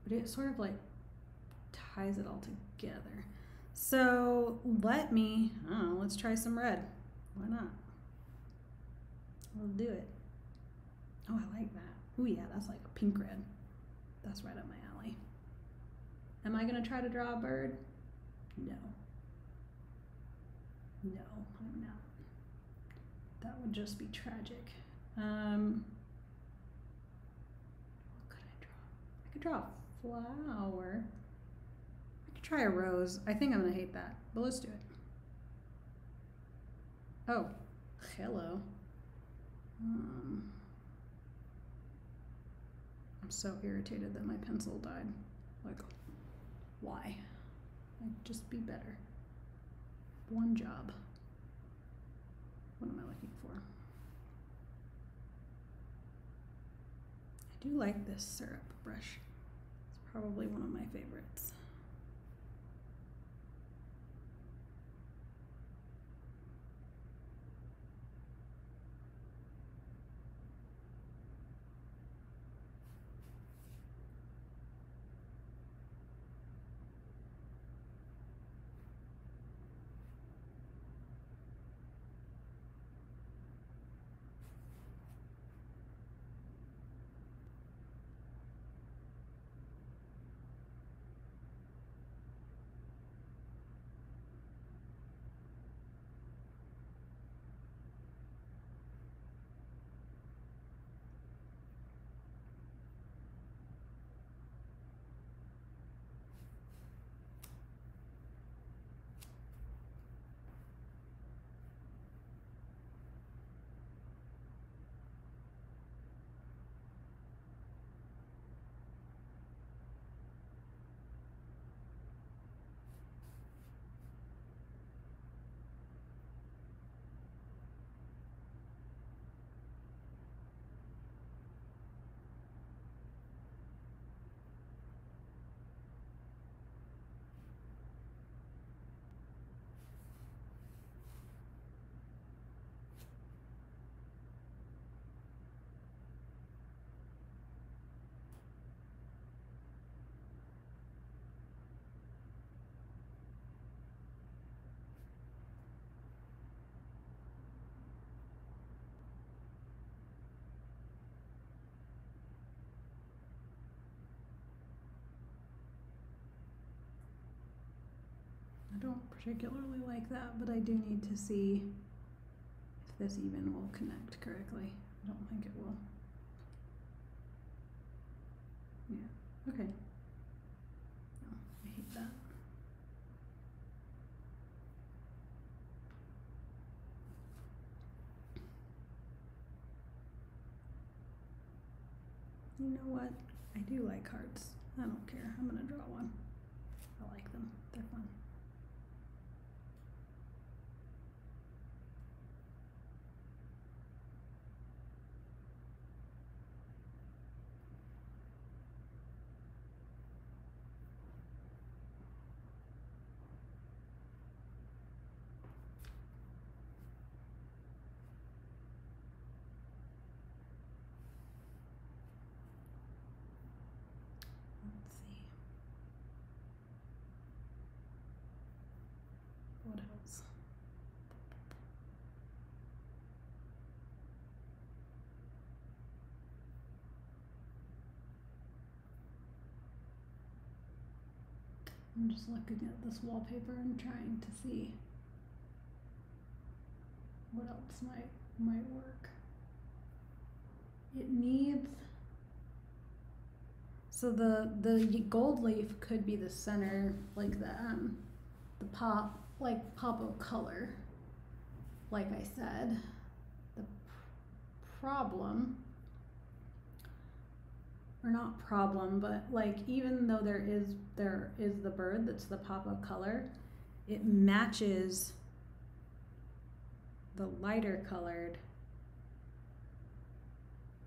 But it sort of like ties it all together. So let's try some red. Why not? We'll do it. Oh, I like that. Oh yeah, that's like a pink red. That's right up my alley. Am I gonna try to draw a bird? No. No, I'm not. That would just be tragic. What could I draw? I could draw a flower. I could try a rose. I think I'm gonna hate that, but let's do it. Oh, hello. I'm so irritated that my pencil died. Like, why? Like, just be better. One job. What am I looking for? I do like this syrup brush. It's probably one of my favorites. I don't particularly like that, but I do need to see if this even will connect correctly. I don't think it will. Yeah, okay. Oh, I hate that. You know what? I do like hearts. I don't care. I'm gonna draw one. I like them. They're fun. Let's see. What else? I'm just looking at this wallpaper and trying to see what else might work. It needs, so the gold leaf could be the center, like the pop of color. Like I said, the problem, or not problem, but like even though there is the bird that's the pop of color, it matches the lighter colored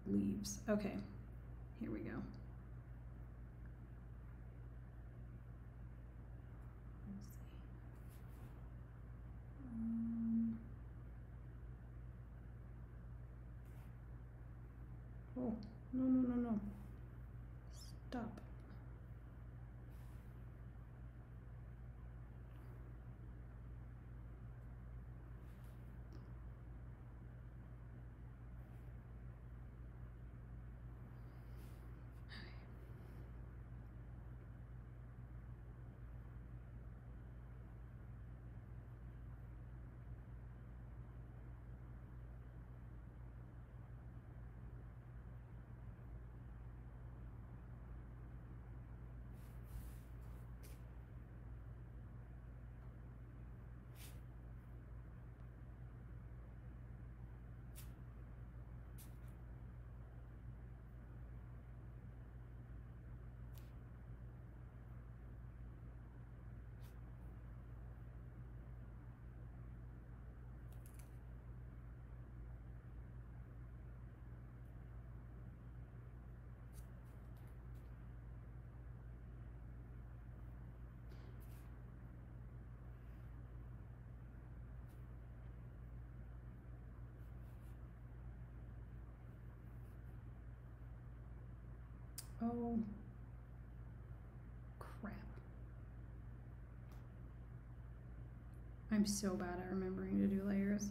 leaves. Okay, here we go. Let's see. Oh, no. Stop. Oh, crap. I'm so bad at remembering to do layers.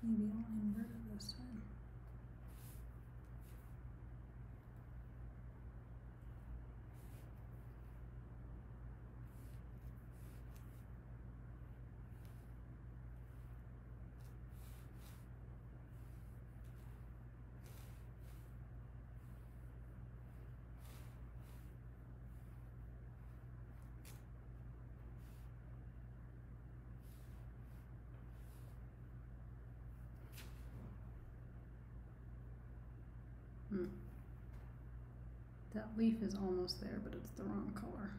Maybe I'll invert it this time. That leaf is almost there, but it's the wrong color.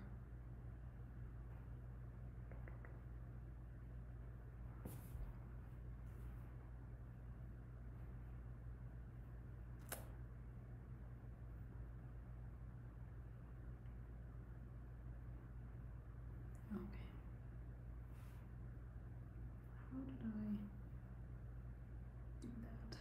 Okay. How did I do that?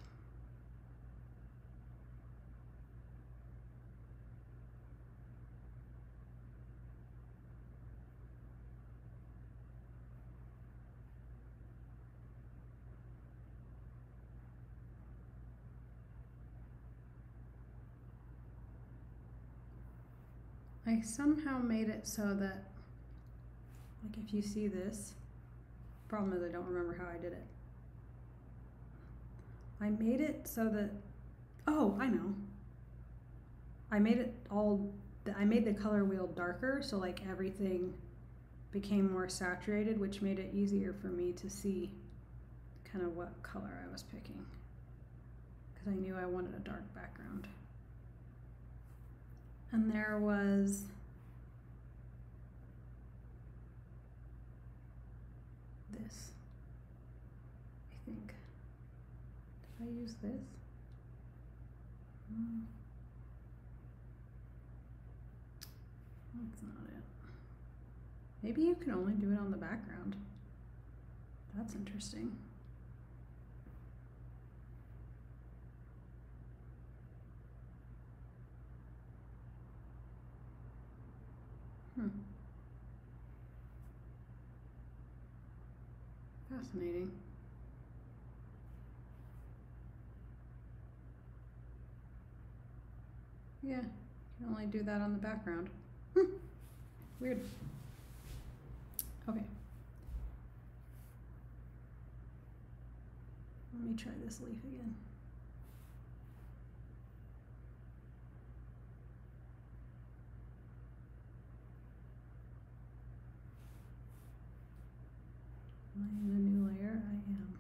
I somehow made it so that, like if you see this, problem is I don't remember how I did it. I made it so that, oh, I know. I made it all, I made the color wheel darker, so like everything became more saturated, which made it easier for me to see kind of what color I was picking, because I knew I wanted a dark background. And there was this, I think. Did I use this? That's not it. Maybe you can only do it on the background. That's interesting. Fascinating. Yeah, you can only do that on the background. Weird. Okay. Let me try this leaf again. Am I in a new layer? I am.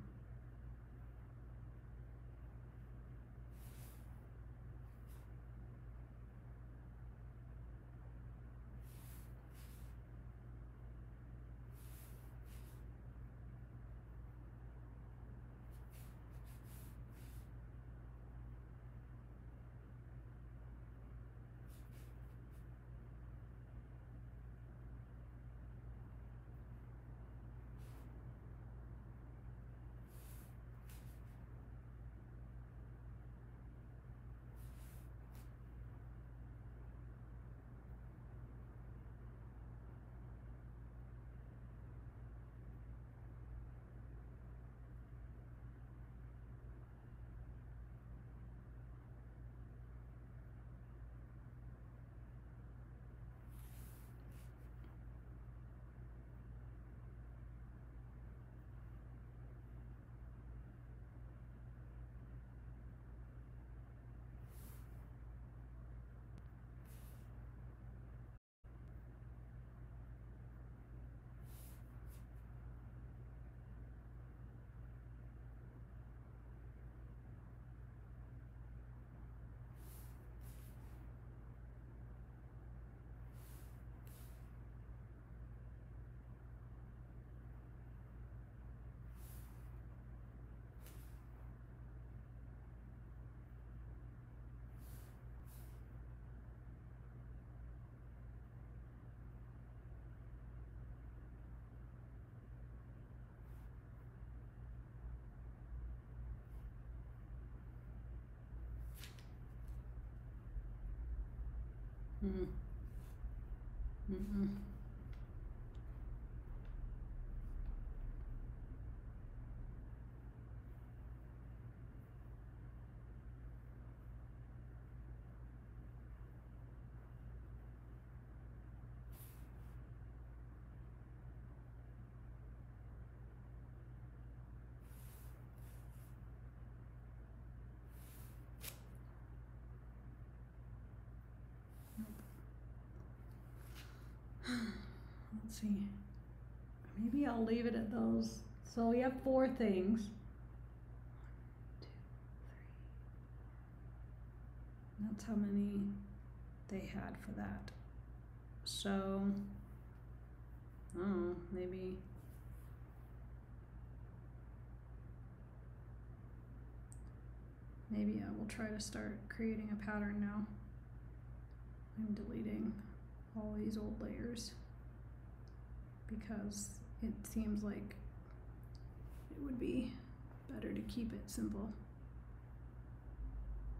Let's see. Maybe I'll leave it at those. So we have 4 things. 1, 2, 3. That's how many they had for that. So, oh, maybe. Maybe I will try to start creating a pattern now. I'm deleting all these old layers because it seems like it would be better to keep it simple.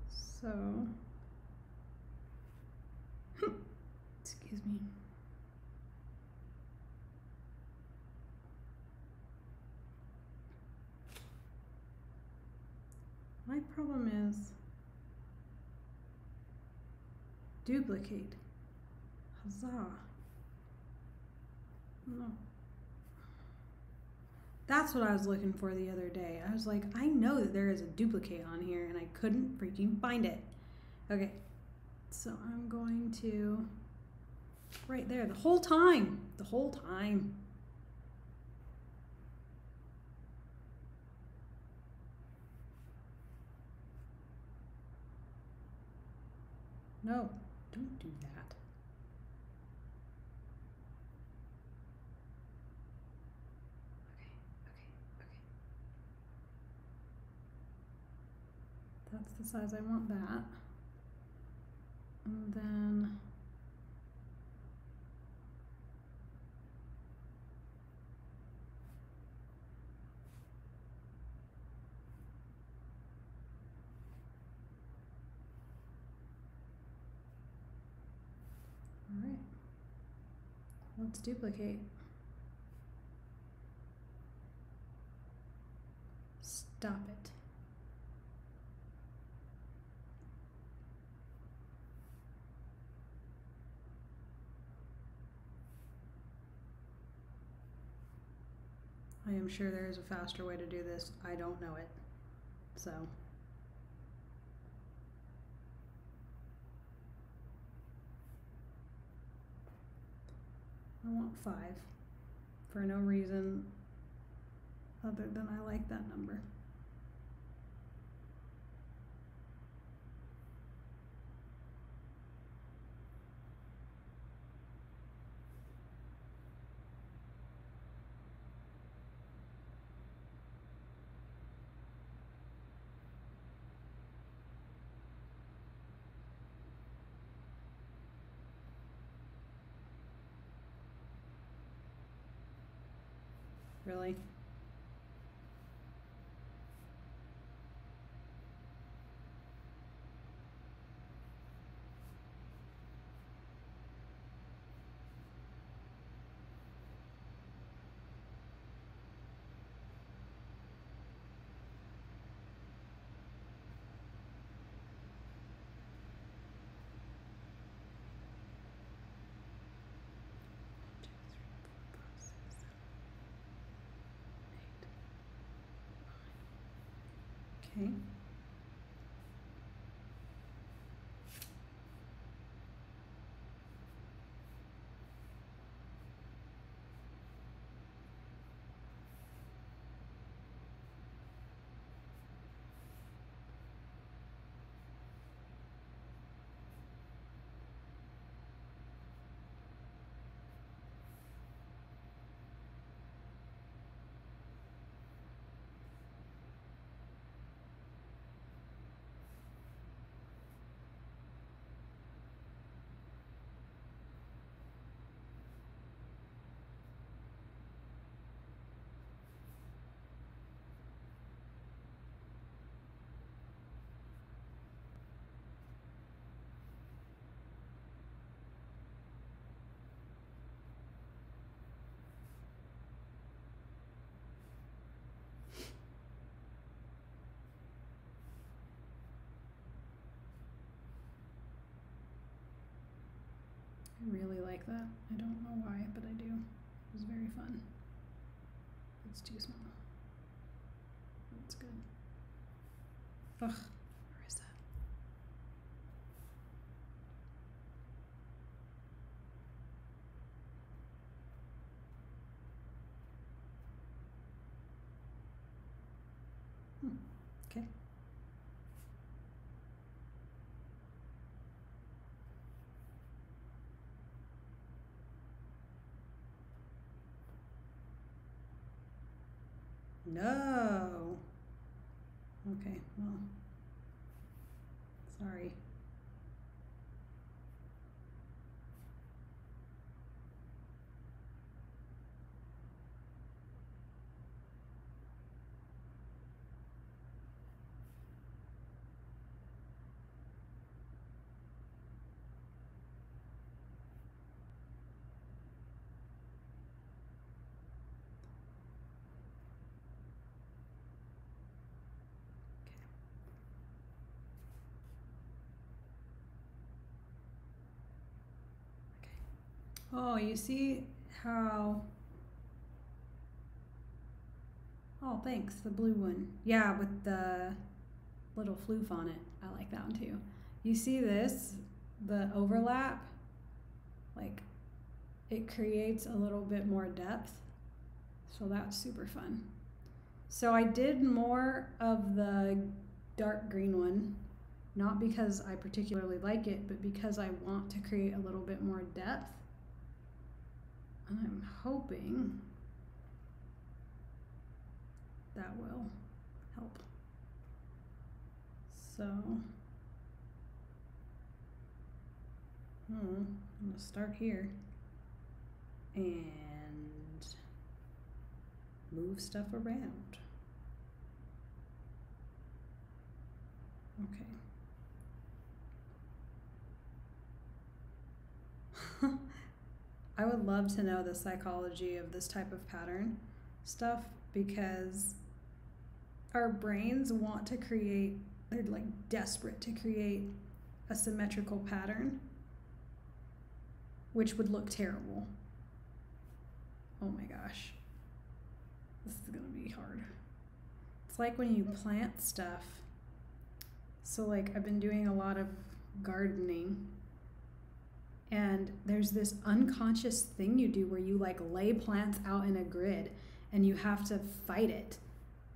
So, excuse me. My problem is duplicate. Huzzah. No. That's what I was looking for the other day. I was like, I know that there is a duplicate on here and I couldn't freaking find it. Okay, so I'm going to, right there, the whole time. No, don't do that. Okay. That's the size I want that. And then all right, let's duplicate. Stop it. I am sure there is a faster way to do this. I don't know it. So. I want 5 for no reason other than I like that number. Really? Okay. I really like that. I don't know why, but I do. It was very fun. It's too small. That's good. Ugh, where is that? Okay. No. Okay, well, sorry. Oh, you see how, oh, thanks, the blue one. Yeah, with the little floof on it. I like that one too. You see this, the overlap, like it creates a little bit more depth. So that's super fun. So I did more of the dark green one, not because I particularly like it, but because I want to create a little bit more depth. And I'm hoping that will help. So, I'm gonna start here and move stuff around. Okay. I would love to know the psychology of this type of pattern stuff, because our brains want to create, they're like desperate to create a symmetrical pattern, which would look terrible. Oh my gosh. This is gonna be hard. It's like when you plant stuff. So like I've been doing a lot of gardening, and there's this unconscious thing you do where you like lay plants out in a grid and you have to fight it.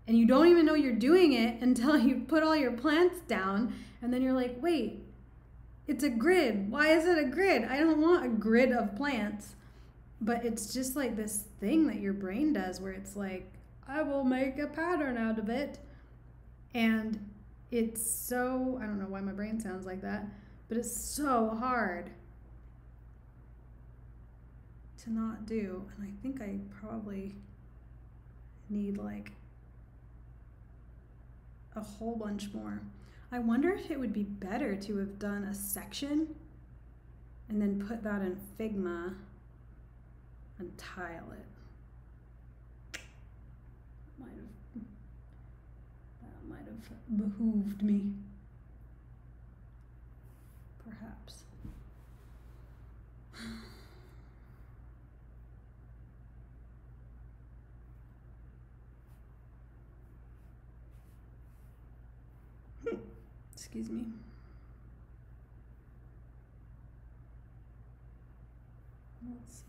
And you don't even know you're doing it until you put all your plants down, and then you're like, wait, it's a grid. Why is it a grid? I don't want a grid of plants. But it's just like this thing that your brain does where it's like, I will make a pattern out of it. And it's so, I don't know why my brain sounds like that, but it's so hard to not do. And I think I probably need like a whole bunch more. I wonder if it would be better to have done a section and then put that in Figma and tile it. That might have behooved me, perhaps. Excuse me. Let's see.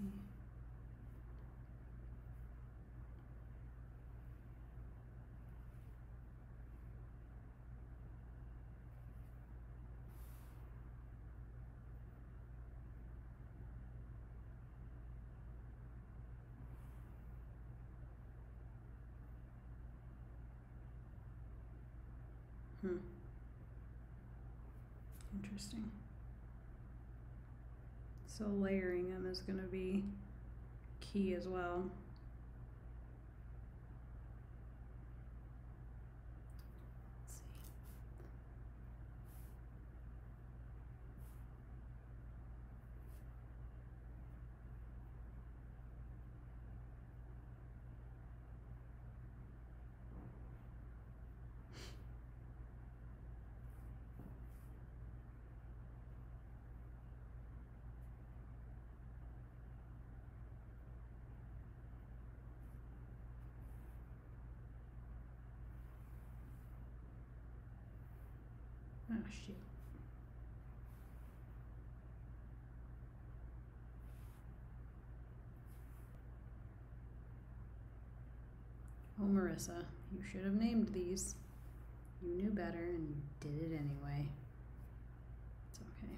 Interesting. So layering them is going to be key as well. Let's see. Oh, shit. Oh, Marissa, you should have named these. You knew better and did it anyway. It's okay.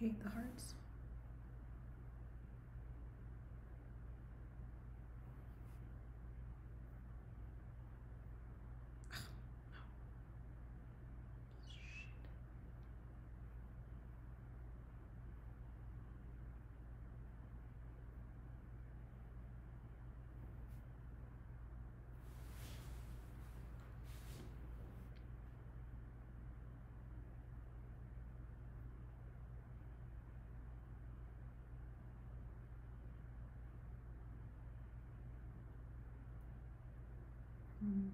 hate the hearts. Mm.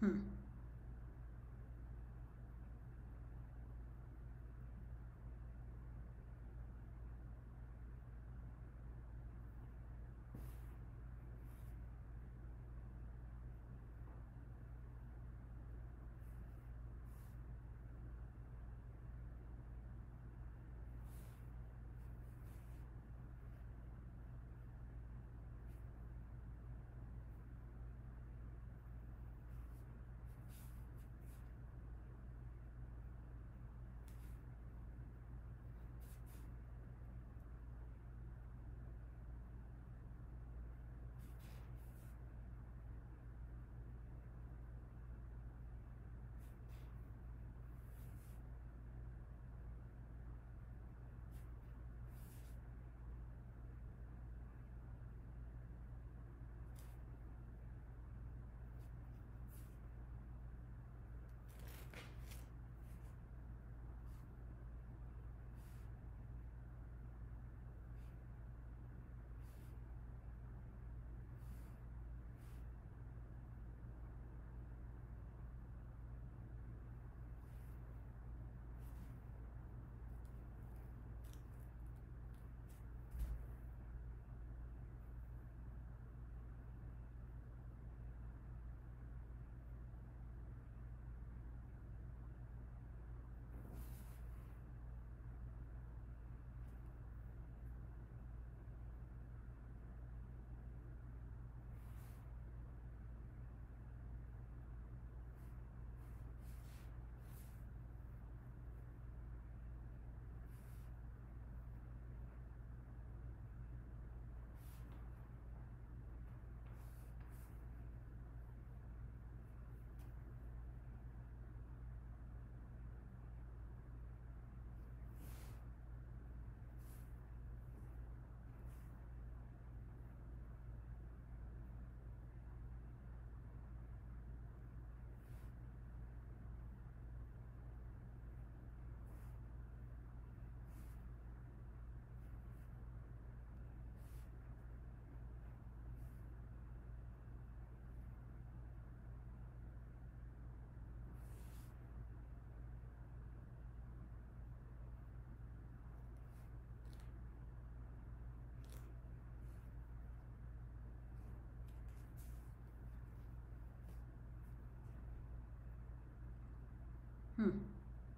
Hmm.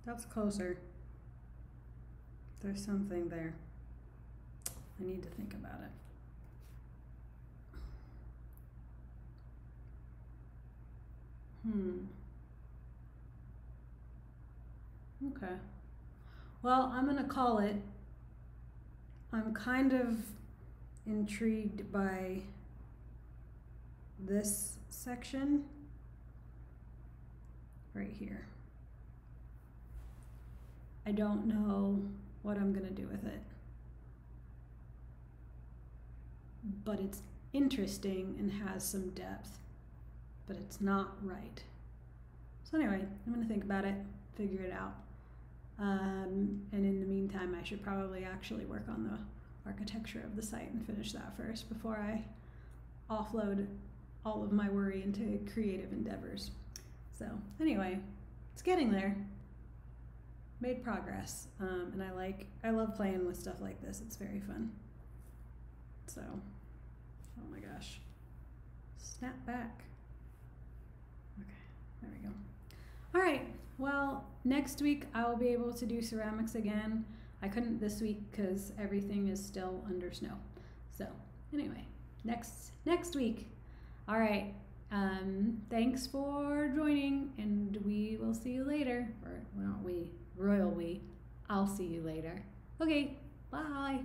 That's closer. There's something there. I need to think about it. Okay. Well, I'm gonna call it. I'm kind of intrigued by this section right here. I don't know what I'm gonna do with it, but it's interesting and has some depth, but it's not right. So anyway, I'm gonna think about it, figure it out. And in the meantime, I should probably actually work on the architecture of the site and finish that first before I offload all of my worry into creative endeavors. So anyway, it's getting there. Made progress, and I love playing with stuff like this. It's very fun. So, oh my gosh, snap back. Okay, there we go. All right, well, next week I will be able to do ceramics again. I couldn't this week because everything is still under snow. So anyway, next week. All right, thanks for joining, and we will see you later. Or not we, royal we. I'll see you later. Okay, bye.